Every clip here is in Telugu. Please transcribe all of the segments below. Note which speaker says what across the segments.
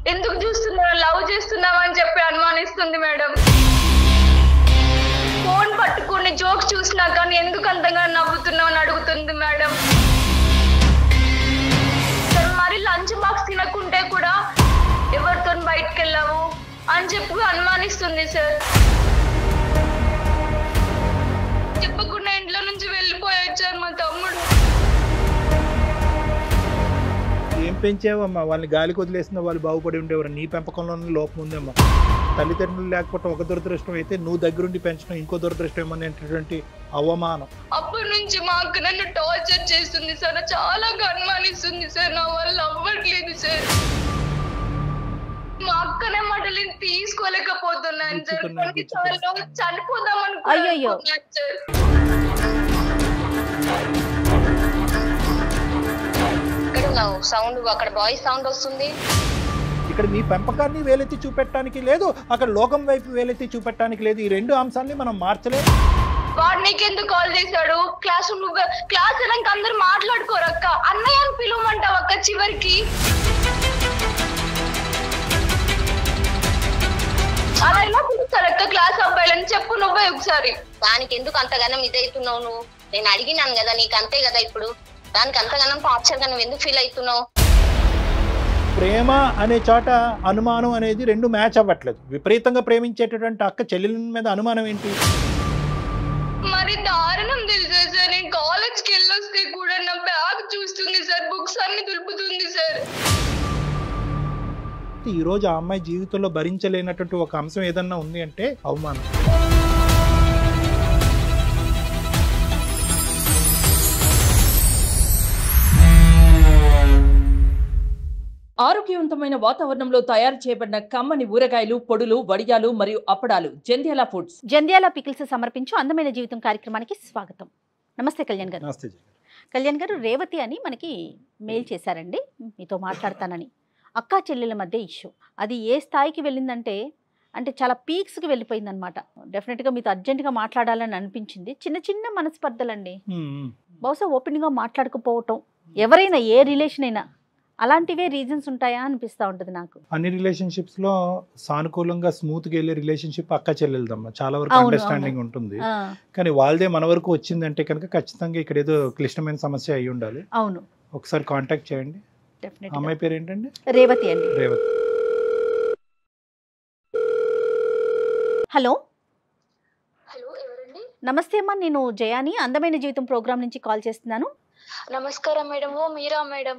Speaker 1: ఎందుకు చూస్తున్నావు, లవ్ చేస్తున్నావా అని చెప్పి అనుమానిస్తుంది మేడం. ఫోన్ పట్టుకుని జోక్స్ చూసినా కానీ ఎందుకు అంతగా నవ్వుతున్నావు అని అడుగుతుంది మేడం. మరి లంచ్ బాక్స్ తినకుంటే కూడా ఎవరితో బయటకు వెళ్ళావు అని చెప్పి అనుమానిస్తుంది సార్. చెప్పకుండా ఇంట్లో నుంచి వెళ్ళిపోయొచ్చారు మా తమ్ముడు.
Speaker 2: ఏం పెంచావమ్మా? వాళ్ళని గాలికి వదిలేసిన వాళ్ళు బాగుపడి ఉండేవారు. నీ పెంపకంలోనే లోపం ఉందేమ్మా. తల్లిదండ్రులు లేకపోవడం ఒక దురదృష్టం అయితే, నువ్వు దగ్గరుండి పెంచడం ఇంకో దురదృష్టం ఏమనేటువంటి అవమానం.
Speaker 1: అప్పటి నుంచి మా అక్క నన్ను టార్చర్ చేస్తుంది సార్, చాలా అనుమానిస్తుంది సార్. నా వల్ల అవ్వట్లేదు సార్. మా అక్కనే మాటలు తీసుకోలేకపోతున్నాను సార్. చనిపోదాం అనుకున్నాను సార్. సౌండ్ అక్కడ బాయ్స్ సౌండ్ వస్తుంది.
Speaker 2: ఇక్కడ మీ పెంపకాన్ని వేలెత్తి చూపెట్టడానికి లేదు, అక్కడ లోకం వైపు వేలెత్తి చూపెట్టడానికి లేదు. ఈ రెండు అంశాలని మనం మార్చలేదు.
Speaker 1: వాడు నీకెందుకు కాల్ చేశాడు? క్లాస్ అయినాక అందరు మాట్లాడుకోరు అక్క, అన్నయ్య అని పిలవమంటావు అక్క. చివరికి అలా ఎలా పిలుస్తారు అక్క క్లాస్ అబ్బాయిలని? చెప్పు నువ్వే ఒకసారి.
Speaker 3: దానికి ఎందుకు అంతగానం ఇదవుతున్నావు నువ్వు? నేను అడిగినాను కదా, నీకు అంతే కదా. ఇప్పుడు దానికి అంతగానం టార్చర్ గా నువ్వు ఎందుకు ఫీల్ అవుతున్నావు?
Speaker 2: ప్రేమ అనే చోట అనుమానం అనేది రెండు మ్యాచ్ అవ్వట్లేదు. విపరీతంగా ప్రేమించేటటువంటి అక్క చెల్లెల మీద అనుమానం ఏంటి?
Speaker 1: మరి దారుణం తెలుసా సార్, నేను కాలేజ్కి వెళ్ళొస్తే కూడా నా బ్యాగ్ చూస్తుంది సార్, బుక్స్ అన్ని దులుపుతుంది సార్.
Speaker 2: ఈ రోజు ఆ అమ్మాయి జీవితంలో భరించలేనటువంటి ఒక అంశం ఏదన్నా ఉంది అంటే అవమానం.
Speaker 4: ఆరోగ్యవంతమైన వాతావరణంలో తయారు చేయబడిన కమ్మని ఊరగాయలు, పొడులు, వడియాలు మరియు అప్పడాలు జంధ్యాల ఫుడ్స్.
Speaker 5: జంధ్యాల పికిల్స్ సమర్పించు అందమైన జీవితం కార్యక్రమానికి స్వాగతం. నమస్తే కళ్యాణ్ గారు.
Speaker 2: నమస్తే
Speaker 5: కళ్యాణ్ గారు, రేవతి అని మనకి మెయిల్ చేశారండి మీతో మాట్లాడతానని. అక్కా చెల్లెల మధ్య ఇష్యూ అది ఏ స్థాయికి వెళ్ళిందంటే చాలా పీక్స్కి వెళ్ళిపోయిందనమాట. డెఫినెట్గా మీతో అర్జెంటుగా మాట్లాడాలని అనిపించింది. చిన్న చిన్న మనస్పర్ధలండి, బహుశా ఓపెన్గా మాట్లాడకపోవటం. ఎవరైనా ఏ రిలేషన్ అయినా అలాంటివే రీజన్స్ ఉంటాయా అనిపిస్తూ ఉంటుంది నాకు.
Speaker 2: అన్ని రిలేషన్షిప్స్ లో సానుకూలంగా స్మూత్ గా వెళ్ళే రిలేషన్షిప్ అక్క చెల్లెలదమ్మా. చాలా వరకు అండర్స్టాండింగ్ ఉంటుంది. కానీ వాళ్ళదే మన వరకు వచ్చిందంటే కనుక ఖచ్చితంగా ఇక్కడ ఏదో క్లిష్టమైన సమస్య అయి ఉండాలి.
Speaker 5: అవును,
Speaker 2: ఒకసారి కాంటాక్ట్ చేయండి. అమ్మాయి పేరు ఏంటండి?
Speaker 5: రేవతి అండి.
Speaker 2: రేవతి.
Speaker 5: హలో.
Speaker 1: హలో, ఎవరండి?
Speaker 5: నమస్తే అమ్మా, నేను జయాని అందమైన జీవితం ప్రోగ్రామ్ నుంచి కాల్ చేస్తున్నాను.
Speaker 1: నమస్కారం మేడం. ఓ మీరా మేడం?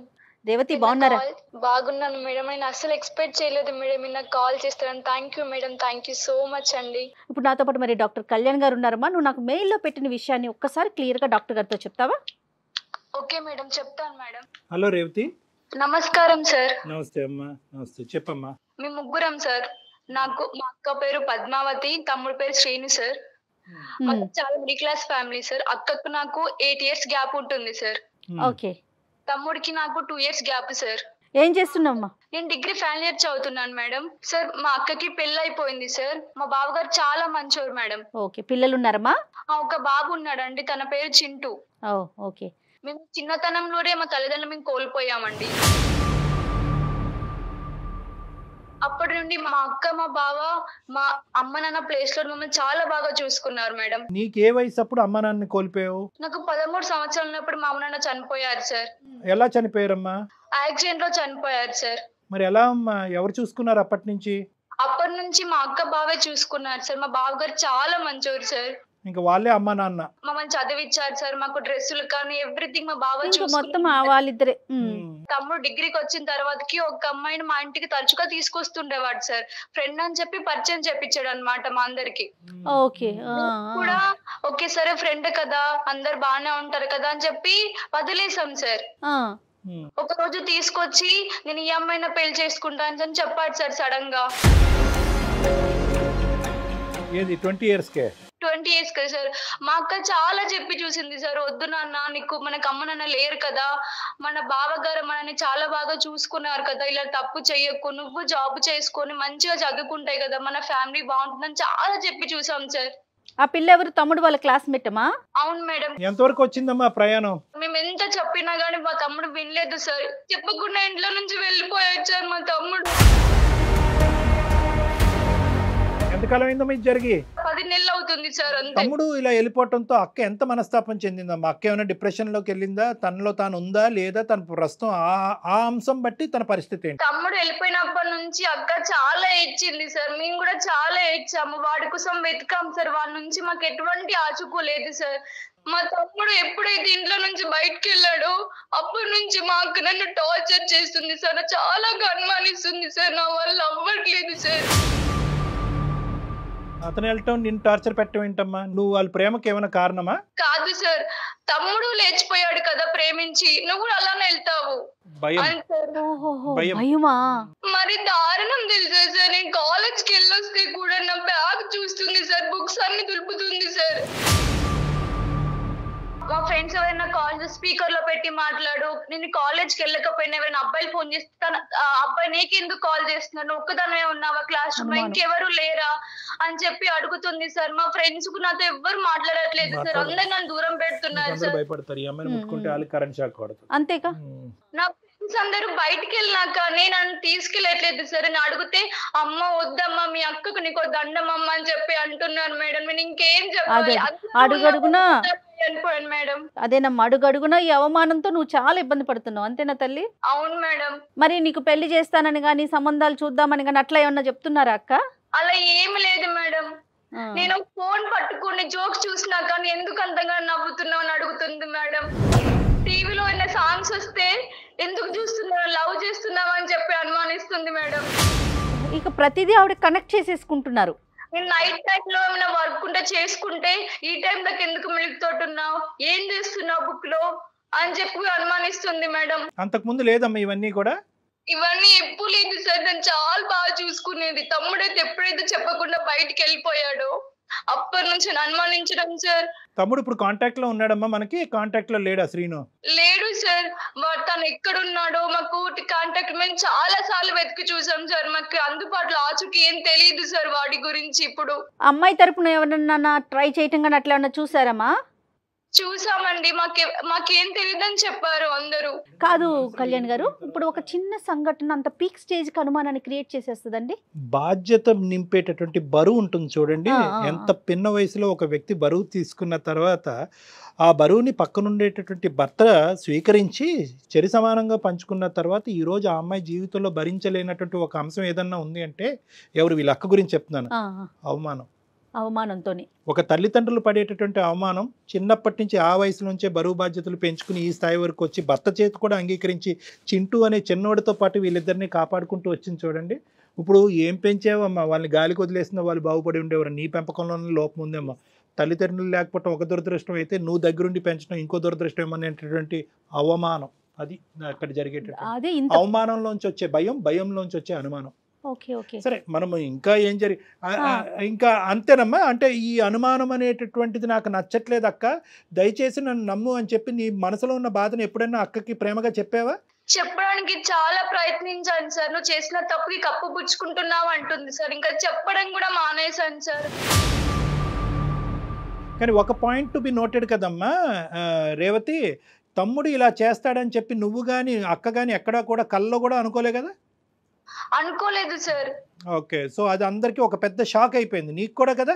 Speaker 5: రేవతి బాగున్నారా?
Speaker 1: బాగున్నాను మేడం. నేను అసలు ఎక్స్పెక్ట్ చేయలేదు మేడం మీరు నాకు కాల్ చేస్తారని. Thank you madam, thank you so much అండి.
Speaker 5: ఇప్పుడు నాతో పాటు మరి డాక్టర్ కళ్యాణ్ గారు ఉన్నారమ్మా. నువ్వు నాకు మెయిల్లో పెట్టిన విషయాన్ని ఒక్కసారి క్లియర్గా డాక్టర్ గారితో చెప్తావా?
Speaker 1: ఓకే మేడం, చెప్తాను మేడం.
Speaker 2: హలో రేవతి.
Speaker 1: నమస్కారం సార్.
Speaker 2: నమస్తే అమ్మా. నమస్తే, చెప్పమ్మా.
Speaker 1: మేము ముగ్గురం సార్. నాకు మా అక్క పేరు పద్మావతి, తమ్ముడు పేరు శ్రీను సార్. చాలా మిడిల్ క్లాస్ ఫ్యామిలీ సార్. అక్కకు నాకు 8 years గ్యాప్ ఉంటుంది సార్.
Speaker 5: ఓకే.
Speaker 1: తమ్ముడికి నాకు 2 years గ్యాప్ సార్.
Speaker 5: ఏం చేస్తున్నామ్మా?
Speaker 1: నేను డిగ్రీ ఫైనల్ ఇయర్ చదువుతున్నాను మేడం. సార్ మా అక్కకి పెళ్లి అయిపోయింది సార్. మా బావగారు చాలా మంచోరు మేడం.
Speaker 5: ఓకే. పిల్లలు ఉన్నారమ్మా?
Speaker 1: ఒక బాబు ఉన్నాడండి, తన పేరు చింటూ.
Speaker 5: ఓకే.
Speaker 1: మేము చిన్నతనంలోనే మా తల్లిదండ్రులు మేము కోల్పోయామండి. అప్పటి నుండి మా అక్క, మా బావ, మా అమ్మ నాన్న ప్లేస్ లో మమ్మల్ని చాలా బాగా చూసుకున్నారు మేడం.
Speaker 2: నీకు ఏ వయసు అప్పుడు అమ్మ నాన్న కోల్పోయావు?
Speaker 1: నాకు 13 సంవత్సరాలు ఉన్నప్పుడు మా అమ్మ నాన్న చనిపోయారు సార్.
Speaker 2: ఎలా చనిపోయారమ్మా?
Speaker 1: యాక్సిడెంట్ లో చనిపోయారు సార్.
Speaker 2: మరి ఎలా అమ్మా? ఎవరు చూసుకున్నారు అప్పటి నుంచి?
Speaker 1: అప్పటి నుంచి మా అక్క బావే చూసుకున్నారు సార్. మా బావగారు చాలా మంచోరు సార్.
Speaker 2: ఇంకా వాళ్ళే అమ్మ నాన్న
Speaker 1: మమ్మల్ని చదివించారు సార్. మాకు డ్రెస్సులు కానీ ఎవ్రీథింగ్ మా బావ
Speaker 5: మొత్తం వాళ్ళిద్దరే.
Speaker 1: తమ్ముడు డిగ్రీకి వచ్చిన తర్వాతకి ఒక అమ్మాయిని మా ఇంటికి తరచుగా తీసుకొస్తుండేవాడు సార్. ఫ్రెండ్ అని చెప్పి పరిచయం చేపించాడు అనమాట మా అందరికి.
Speaker 5: ఓకే.
Speaker 1: కూడా ఓకే సరే ఫ్రెండ్ కదా, అందరు బాగానే ఉంటారు కదా అని చెప్పి వదిలేసాం సార్. ఒక రోజు తీసుకొచ్చి నేను ఈ అమ్మాయిని పెళ్లి చేసుకుంటాను అని చెప్పాడు సార్ సడన్ గా.
Speaker 2: 20 years కే?
Speaker 1: 20 years కదా సార్. మా అక్క చాలా చెప్పి చూసింది సార్, వద్దు నాన్న, నీకు మనకు అమ్మ నాన్న లేరు కదా, మన బావగారు మనని చాలా బాగా చూసుకున్నారు కదా, ఇలా తప్పు చెయ్యకు, నువ్వు జాబ్ చేసుకొని మంచిగా చదువుకుంటాయి కదా, మన ఫ్యామిలీ బాగుంటుందని చాలా చెప్పి చూసాం సార్.
Speaker 5: ఆ పిల్ల ఎవరు? తమ్ముడు వాళ్ళ క్లాస్మేట్ అమ్మా?
Speaker 1: అవును మేడం.
Speaker 2: ఎంతవరకు వచ్చిందమ్మా ప్రయాణం?
Speaker 1: మేము ఎంత చెప్పినా గానీ మా తమ్ముడు వినలేదు సార్. చెప్పకుండా ఇంట్లో నుంచి వెళ్ళిపోయాడు సార్ మా తమ్ముడు.
Speaker 2: ఎంతకాలం అయిందమ్మా ఇది జరిగి?
Speaker 1: 10 నెలలు అవుతుంది సార్ అంతే.
Speaker 2: తమ్ముడు ఇలా వెళ్ళిపోవటంతో అక్క ఎంత మనస్తాపం చెందిందమ్మా? అక్క ఏమైనా డిప్రెషన్ లోకి వెళ్ళిందా? తనలో తాను ఉందా లేదా? తన ప్రస్తుతం ఆ అంశం బట్టి తన పరిస్థితి ఏంటి?
Speaker 1: తమ్ముడు వెళ్ళిపోయినప్పటి నుంచి అక్క చాలా ఏడ్చింది సార్. మేము కూడా చాలా ఏడ్చాము. వాడి కోసం వెతికాం సార్. వాడి నుంచి మాకు ఎటువంటి ఆచుకోలేదు సార్. మా తమ్ముడు ఎప్పుడైతే ఇంట్లో నుంచి బయటకు వెళ్ళాడో అప్పటి నుంచి మా అక్క నన్ను టార్చర్ చేస్తుంది సార్. చాలా అనుమానిస్తుంది సార్. నా వల్ల అవ్వట్లేదు సార్.
Speaker 2: అతను వెళ్ళటం నిన్ను టార్చర్ పెట్టడం ఏంటమ్మా? నువ్వు వాళ్ళ ప్రేమకి ఏమైనా కారణమా?
Speaker 1: కాదు సార్, తమ్ముడు లేచిపోయాడు కదా ప్రేమించి, నువ్వు కూడా అలానే వెళ్తావు
Speaker 2: భయం.
Speaker 1: అని సార్.
Speaker 2: భయం.
Speaker 5: భయమా?
Speaker 1: మరి దారుణం తెలుసా సార్, నేను కాలేజ్కి వెళ్ళొస్తే కూడా నా బ్యాగ్ చూస్తుంది సార్, బుక్స్ అన్ని దులుపుతుంది సార్. మా ఫ్రెండ్స్ ఎవరైనా కాల్ చేసి స్పీకర్ లో పెట్టి మాట్లాడు, నేను కాలేజ్కి వెళ్ళకపోయినా ఎవరైనా అబ్బాయిలు ఫోన్ చేస్తాను, అబ్బాయి నీకెందుకు కాల్ చేస్తున్నాను, ఒక్కదానివే ఉన్నావా క్లాస్ రూమ్ లో, ఇంకెవరు లేరా అని చెప్పి అడుగుతుంది సార్. మా ఫ్రెండ్స్ కు నాతో ఎవ్వరు మాట్లాడట్లేదు సార్, అందరు నన్ను దూరం పెడుతున్నారు సార్.
Speaker 2: భయపడతారు, ఈ అమ్మాయిని ముట్టుకుంటే వాళ్ళకి కరెంట్ షాక్ కొడుతుంది.
Speaker 5: అంతేకా?
Speaker 1: నా ఫ్రెండ్స్ అందరూ బయటికి వెళ్ళినాక నేను నన్ను తీసుకెళ్ళట్లేదు సార్. నేను అడిగితే అమ్మ వద్దమ్మా, మీ అక్కకు నీకు దండమ్మ అని చెప్పి అంటున్నారు మేడం. నేను ఇంకేం చెప్పాలి?
Speaker 5: అడుగడుగునా
Speaker 1: అనిపోయాను మేడం.
Speaker 5: అదేనమ్మా, అడుగడుగునా ఈ అవమానంతో నువ్వు చాలా ఇబ్బంది పడుతున్నావు, అంతేనా తల్లి?
Speaker 1: అవును మేడం.
Speaker 5: మరి నీకు పెళ్లి చేస్తానని గానీ సంబంధాలు చూద్దామని గానీ అట్లా ఏమన్నా చెప్తున్నారా అక్క?
Speaker 1: అలా ఏమి లేదు మేడం. నేను ఫోన్ పట్టుకుని జోక్స్ చూసినా కానీ ఎందుకు అంతగా నవ్వుతున్నావు అని అడుగుతుంది మేడం. టీవీలో ఉన్న సాంగ్స్ వస్తే ఎందుకు చూస్తున్నావు, లవ్ చేస్తున్నావు అని చెప్పి అనుమానిస్తుంది మేడం.
Speaker 5: ఇక ప్రతిదీ ఆవిడ కనెక్ట్ చేసేసుకుంటున్నారు.
Speaker 1: నేను నైట్ టైం లో ఏమైనా వర్క్ ఉంటే చేసుకుంటే ఈ టైం దాకా ఎందుకు మిల్క్ తోటి ఉన్నావు, ఏం చేస్తున్నావు బుక్ లో అని చెప్పి అనుమానిస్తుంది మేడం.
Speaker 2: అంతకు ముందు లేదమ్మా ఇవన్నీ కూడా?
Speaker 1: ఇవన్నీ ఎప్పుడు లేదు సార్. నేను చాలా బాగా చూసుకునేది. తమ్ముడైతే ఎప్పుడైతే చెప్పకుండా బయటికి వెళ్ళిపోయాడో అప్పటి నుంచి అనుమానించడం సార్.
Speaker 2: తమ్ముడు ఇప్పుడు కాంటాక్ట్ లో ఉన్నాడమ్మా? మనకి కాంటాక్ట్ లో లేడా శ్రీను?
Speaker 1: లేడు సార్. తను ఎక్కడున్నాడో మాకు కాంటాక్ట్ మేము చాలా సార్లు వెతికి చూసాం సార్. మాకు అందుబాటులో ఆచూకి ఏం తెలియదు సార్ వాడి గురించి. ఇప్పుడు
Speaker 5: అమ్మాయి తరపున ఎవరన్నా ట్రై చేయటం కానీ అట్లా ఏమన్నా చూసారమ్మా?
Speaker 1: చూసామండి, మాకేం తెలియదని చెప్పారు అందరూ.
Speaker 5: కాదు కళ్యాణ్ గారు, ఇప్పుడు ఒక చిన్న సంఘటన అంత పీక్ స్టేజ్ కి అనుమానాన్ని క్రియేట్ చేసేస్తుందండి.
Speaker 2: బాధ్యత నింపేటటువంటి బరువు ఉంటుంది చూడండి. ఎంత పిన్న వయసులో ఒక వ్యక్తి బరువు తీసుకున్న తర్వాత ఆ బరువుని పక్కనుండేటటువంటి భర్త స్వీకరించి చెరి సమానంగా పంచుకున్న తర్వాత ఈరోజు ఆ అమ్మాయి జీవితంలో భరించలేనటువంటి ఒక అంశం ఏదన్నా ఉంది అంటే ఎవరు? వీళ్ళ అక్క గురించి చెప్తున్నాను. అవమానం.
Speaker 5: అవమానంతో
Speaker 2: ఒక తల్లిదండ్రులు పడేటటువంటి అవమానం చిన్నప్పటి నుంచి ఆ వయసు నుంచే బరువు బాధ్యతలు పెంచుకుని ఈ స్థాయి వరకు వచ్చి భర్త చేతి కూడా అంగీకరించి చింటూ అనే చిన్నోడితో పాటు వీళ్ళిద్దరిని కాపాడుకుంటూ వచ్చింది చూడండి. ఇప్పుడు ఏం పెంచావమ్మా? వాళ్ళని గాలికి వదిలేసిన వాళ్ళు బాగుపడి ఉండేవారు. నీ పెంపకంలోనే లోపం ఉందేమ్మా. తల్లిదండ్రులు లేకపోవడం ఒక దురదృష్టం అయితే నువ్వు దగ్గరుండి పెంచడం ఇంకో దురదృష్టం ఏమనేటటువంటి అవమానం. అది అక్కడ జరిగేటటువంటి అవమానంలోంచి వచ్చే భయం, భయంలోంచి వచ్చే అనుమానం. సరే, మనము ఇంకా ఏం ఇంకా అంతేనమ్మా. అంటే ఈ అనుమానం అనేటటువంటిది నాకు నచ్చట్లేదు అక్క, దయచేసి నన్ను నమ్ము అని చెప్పి నీ మనసులో ఉన్న బాధను ఎప్పుడైనా అక్కకి ప్రేమగా చెప్పావా?
Speaker 1: చెప్పడానికి చాలా ప్రయత్నించాను సార్. నువ్వు చేసిన తప్పుకి కప్పు పుచ్చుకుంటున్నావు అంటుంది సార్. ఇంకా చెప్పడం కూడా మానేశాను సార్.
Speaker 2: కానీ ఒక పాయింట్ టు బి నోటెడ్ కదమ్మా రేవతి, తమ్ముడు ఇలా చేస్తాడని చెప్పి నువ్వు కానీ అక్క కానీ ఎక్కడా కూడా కల్లో కూడా అనుకోలే కదా?
Speaker 1: అనుకోలేదు సార్.
Speaker 2: ఓకే, సో అది అందరికి ఒక పెద్ద షాక్ అయిపోయింది, నీకు కూడా కదా?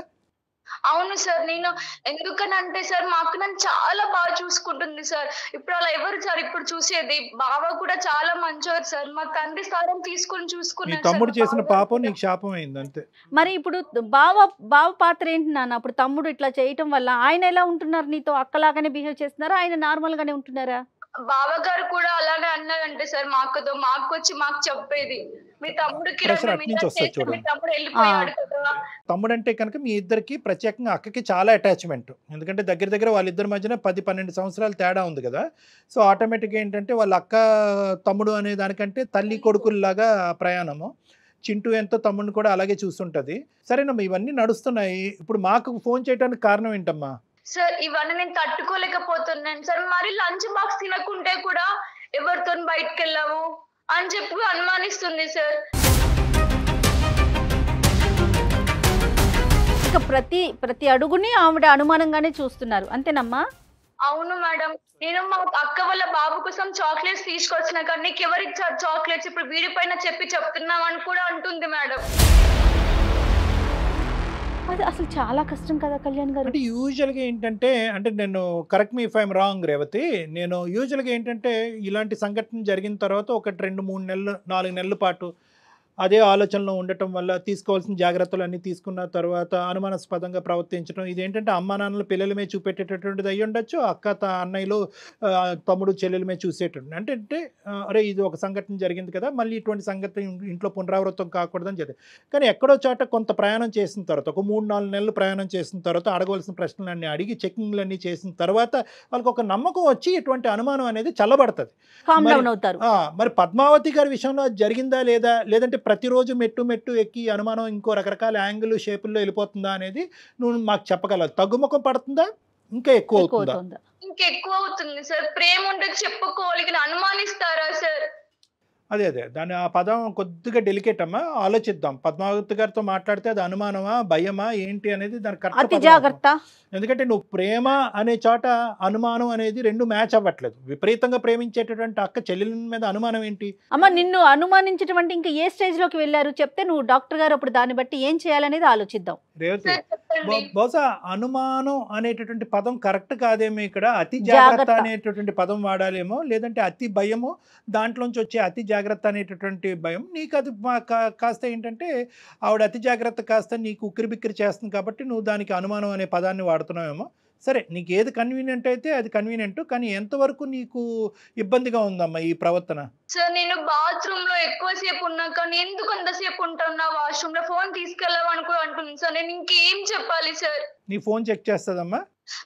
Speaker 1: అవును సార్. నేను ఎందుకనంటే సార్ మా అక్క నన్ను చాలా బాగా చూసుకుంటుంది సార్. ఇప్పుడు అలా ఎవరు సార్ ఇప్పుడు చూసేది? బావ కూడా చాలా మంచోరు సార్. మా తండ్రి స్థానం తీసుకొని చూసుకున్నాను.
Speaker 2: తమ్ముడు చేసిన పాపం నీకు శాపం అయింది అంతే.
Speaker 5: మరి ఇప్పుడు బావ పాత్ర ఏంటి నాన్న? అప్పుడు తమ్ముడు ఇట్లా చేయటం వల్ల ఆయన ఎలా ఉంటున్నారు? నీతో అక్కలాగానే బిహేవ్ చేస్తున్నారా, ఆయన నార్మల్ గానే ఉంటున్నారా?
Speaker 1: బావగారు కూడా అలానే అన్నారంటే సార్ మా అక్కతో. మా అక్క వచ్చి మాకు చెప్పేది, మీ తమ్ముడికి తమ్ముడు వెళ్ళిపోయాడు కదా.
Speaker 2: తమ్ముడు అంటే కనుక మీ ఇద్దరికి ప్రత్యేకంగా అక్కకి చాలా అటాచ్మెంట్. ఎందుకంటే దగ్గర దగ్గర వాళ్ళిద్దరి మధ్యన 10-12 సంవత్సరాలు తేడా ఉంది కదా. సో ఆటోమేటిక్గా ఏంటంటే వాళ్ళ అక్క తమ్ముడు అనే దానికంటే తల్లి కొడుకుల్లాగా ప్రయాణము. చింటూ ఎంతో తమ్ముడిని కూడా అలాగే చూస్తుంటది. సరేనమ్మా, ఇవన్నీ నడుస్తున్నాయి. ఇప్పుడు మాకు ఫోన్ చేయడానికి కారణం ఏంటమ్మా?
Speaker 1: సార్ ఇవన్నీ నేను తట్టుకోలేకపోతున్నాను సార్. మరి లంచ్ బాక్స్ తినకుంటే కూడా ఎవరితో బయటకు వెళ్ళావు అని చెప్పి అనుమానిస్తుంది సార్.
Speaker 5: ఇక ప్రతి అడుగుని ఆవిడ అనుమానంగానే చూస్తున్నారు, అంతేనమ్మా?
Speaker 1: అవును మేడం. నేను మా అక్క వాళ్ళ బాబు కోసం చాక్లెట్స్ తీసుకొచ్చిన కానీ నీకు ఎవరిచ్చారు చాక్లెట్స్, ఇప్పుడు వీడి పైన చెప్తున్నావు అని కూడా అంటుంది మేడం.
Speaker 5: అది అసలు చాలా కష్టం కదా కళ్యాణ్ గారు.
Speaker 2: అంటే యూజువల్గా ఏంటంటే, అంటే నేను correct me if I'm wrong Revathi, నేను యూజువల్గా ఏంటంటే ఇలాంటి సంఘటన జరిగిన తర్వాత ఒక 2-3 నెలలు 4 నెలల పాటు అదే ఆలోచనలో ఉండటం వల్ల తీసుకోవాల్సిన జాగ్రత్తలు అన్నీ తీసుకున్న తర్వాత అనుమానాస్పదంగా ప్రవర్తించడం, ఇదేంటంటే అమ్మా నాన్నలు పిల్లల మీద చూపెట్టేటటువంటిది అయ్యి ఉండొచ్చు, అన్నయ్యలు తమ్ముడు చెల్లెల మీద చూసేటటువంటి, అంటే అరే ఇది ఒక సంఘటన జరిగింది కదా, మళ్ళీ ఇటువంటి సంఘటన ఇంట్లో పునరావృతం కాకూడదని చెప్పి. కానీ ఎక్కడో చోట కొంత ప్రయాణం చేసిన తర్వాత, ఒక 3-4 నెలలు ప్రయాణం చేసిన తర్వాత అడగవలసిన ప్రశ్నలన్నీ అడిగి చెకింగ్లన్నీ చేసిన తర్వాత వాళ్ళకి ఒక నమ్మకం వచ్చి ఇటువంటి అనుమానం అనేది చల్లబడుతుంది.
Speaker 5: కామ్ డౌన్ అవుతారు.
Speaker 2: మరి పద్మావతి గారి విషయంలో అది జరిగిందా లేదా, లేదంటే ప్రతిరోజు మెట్టు ఎక్కి అనుమానం ఇంకో రకరకాల యాంగిల్ షేపుల్లో వెళ్ళిపోతుందా అనేది నువ్వు మాకు చెప్పగలవు. తగ్గుముఖం పడుతుందా, ఇంకా ఎక్కువ అవుతుందా?
Speaker 1: ఇంకెక్కువ అవుతుంది సార్. ప్రేమ ఉంటే చెప్పుకోవాలి, అనుమానిస్తారా సార్?
Speaker 2: అదే దాని ఆ పదం కొద్దిగా డెలికేట్ అమ్మా, ఆలోచిద్దాం. పద్మావతి గారితో మాట్లాడితే అది అనుమానమా భయమా ఏంటి అనేది దాని
Speaker 5: అతి
Speaker 2: కరెక్ట్
Speaker 5: జాగ్రత్త.
Speaker 2: ఎందుకంటే నువ్వు ప్రేమ అనే చోట అనుమానం అనేది రెండు మ్యాచ్ అవ్వట్లేదు. విపరీతంగా ప్రేమించేటటువంటి అక్క చెల్లెల మీద అనుమానం ఏంటి?
Speaker 5: అమ్మ నిన్ను అనుమానించడం అంటే ఇంకా ఏ స్టేజ్ లోకి వెళ్ళారు చెప్తే నువ్వు డాక్టర్ గారు అప్పుడు దాన్ని బట్టి ఏం చేయాలనేది ఆలోచిద్దాం.
Speaker 2: రేవతి, బహుశా అనుమానం అనేటటువంటి పదం కరెక్ట్ కాదేమో, ఇక్కడ అతి జాగ్రత్త అనేటటువంటి పదం వాడాలేమో, లేదంటే అతి భయము, దాంట్లోంచి వచ్చే అతి జాగ్రత్త అనేటటువంటి భయం నీకు అది కాస్త ఏంటంటే ఆవిడ అతి జాగ్రత్త కాస్త నీకు ఉక్కిరి బిక్కిరి చేస్తుంది కాబట్టి నువ్వు దానికి అనుమానం అనే పదాన్ని వాడుతున్నావేమో. సరే, నీకు ఏది కన్వీనియంట్ అయితే అది కన్వీనియంట్, కానీ ఎంతవరకు నీకు ఇబ్బందిగా ఉందమ్మా ఈ ప్రవర్తన?
Speaker 1: సార్ నేను బాత్రూమ్ లో ఎక్కువసేపు ఉన్నా కానీ ఎందుకు అంతసేపు ఉంటాను వాష్రూమ్ లో ఫోన్ తీసుకెళ్ళామనుకో అంటుంది సార్. నేను ఇంకేం చెప్పాలి సార్?
Speaker 2: నీ ఫోన్ చెక్ చేస్తుందమ్మా?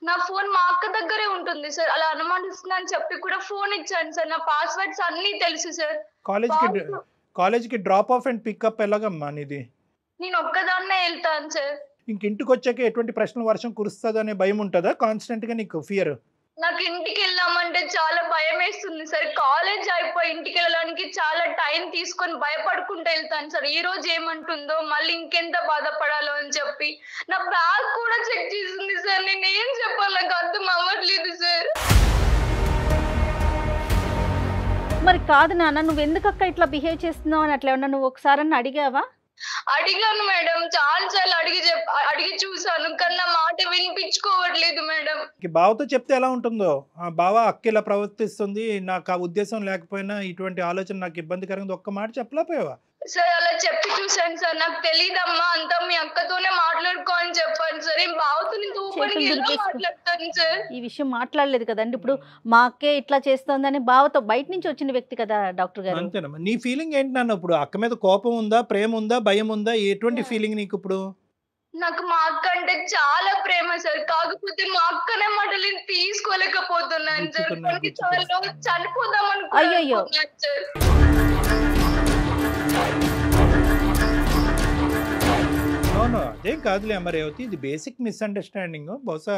Speaker 1: నా ఫోన్ మా అక్క దగ్గరే ఉంటుంది సార్. అలా అనుమానిస్తున్నా అని చెప్పి కూడా ఫోన్ ఇచ్చాను సార్. నా పాస్వర్డ్స్ అన్ని తెలుసు సార్.
Speaker 2: కాలేజ్కి డ్రాప్ ఆఫ్ అండ్ పికప్ ఎలాగమ్మా నీది?
Speaker 1: నేను ఒక్కదాన్నే వెళ్తాను సార్.
Speaker 2: ఇంటికి వచ్చాక ఎటువంటి ప్రశ్నలు వర్షం కురుస్తుంది అనే భయం ఉంటుందా కాన్స్టెంట్ గా నీకు? ఫియర్?
Speaker 1: నాకు ఇంటికి వెళ్ళామంటే చాలా భయం వేస్తుంది సార్. కాలేజ్ అయిపోయి ఇంటికి వెళ్ళడానికి చాలా టైం తీసుకొని భయపడుకుంటూ వెళ్తాను సార్. ఈ రోజు ఏమంటుందో మళ్ళీ ఇంకెంత బాధపడాలో అని చెప్పి నా బ్యాగ్ కూడా చెక్ చేసింది సార్. నేను ఏం చెప్పాలి నాకు అర్థం అవ్వట్లేదు సార్.
Speaker 5: మరి కాదు నాన్న, నువ్వు ఎందుకక్క ఇట్లా బిహేవ్ చేస్తున్నావు అని అట్లా ఏమన్నా నువ్వు ఒకసారి అడిగావా?
Speaker 1: అడిగాను మేడం, చాలా అడిగి చూసాను, కానీ నా మాట వినిపించుకోవట్లేదు మేడం.
Speaker 2: బావతో చెప్తే ఎలా ఉంటుందో, బావ అక్క ఇలా ప్రవర్తిస్తుంది, నాకు ఆ ఉద్దేశం లేకపోయినా ఇటువంటి ఆలోచన నాకు ఇబ్బందికరంగా ఒక్క మాట చెప్పలేకపోయావా?
Speaker 1: సార్ అలా చెప్పి చూసాను సార్. నాకు తెలీదమ్మా, అంతా మీ అక్కతోనే మాట్లాడుకో అని చెప్పాను సార్. ఏం బావతో మాట్లాడతాను సార్.
Speaker 5: ఈ విషయం మాట్లాడలేదు కదండి. ఇప్పుడు మా అక్కే ఇట్లా చేస్తోందని బావతో బయట నుంచి వచ్చిన వ్యక్తి కదా డాక్టర్ గారు.
Speaker 2: అంతేనమ్మా. నీ ఫీలింగ్ ఏంటి నాన్న? ఇప్పుడు అక్క మీద కోపం ఉందా, ప్రేమ ఉందా, భయం ఉందా, ఎటువంటి ఫీలింగ్ నీకు ఇప్పుడు?
Speaker 1: నాకు మా అక్క అంటే చాలా ప్రేమ సార్. కాకపోతే మా అక్కనే మాటలు తీసుకోలేకపోతున్నాను సార్. కొన్నిసార్లు చనిపోదాం అనుకుంటున్నాను సార్.
Speaker 2: అవును, అదేం కాదులే అమ్మ రేవతి, ఇది బేసిక్ మిస్అండర్స్టాండింగ్. బహుశా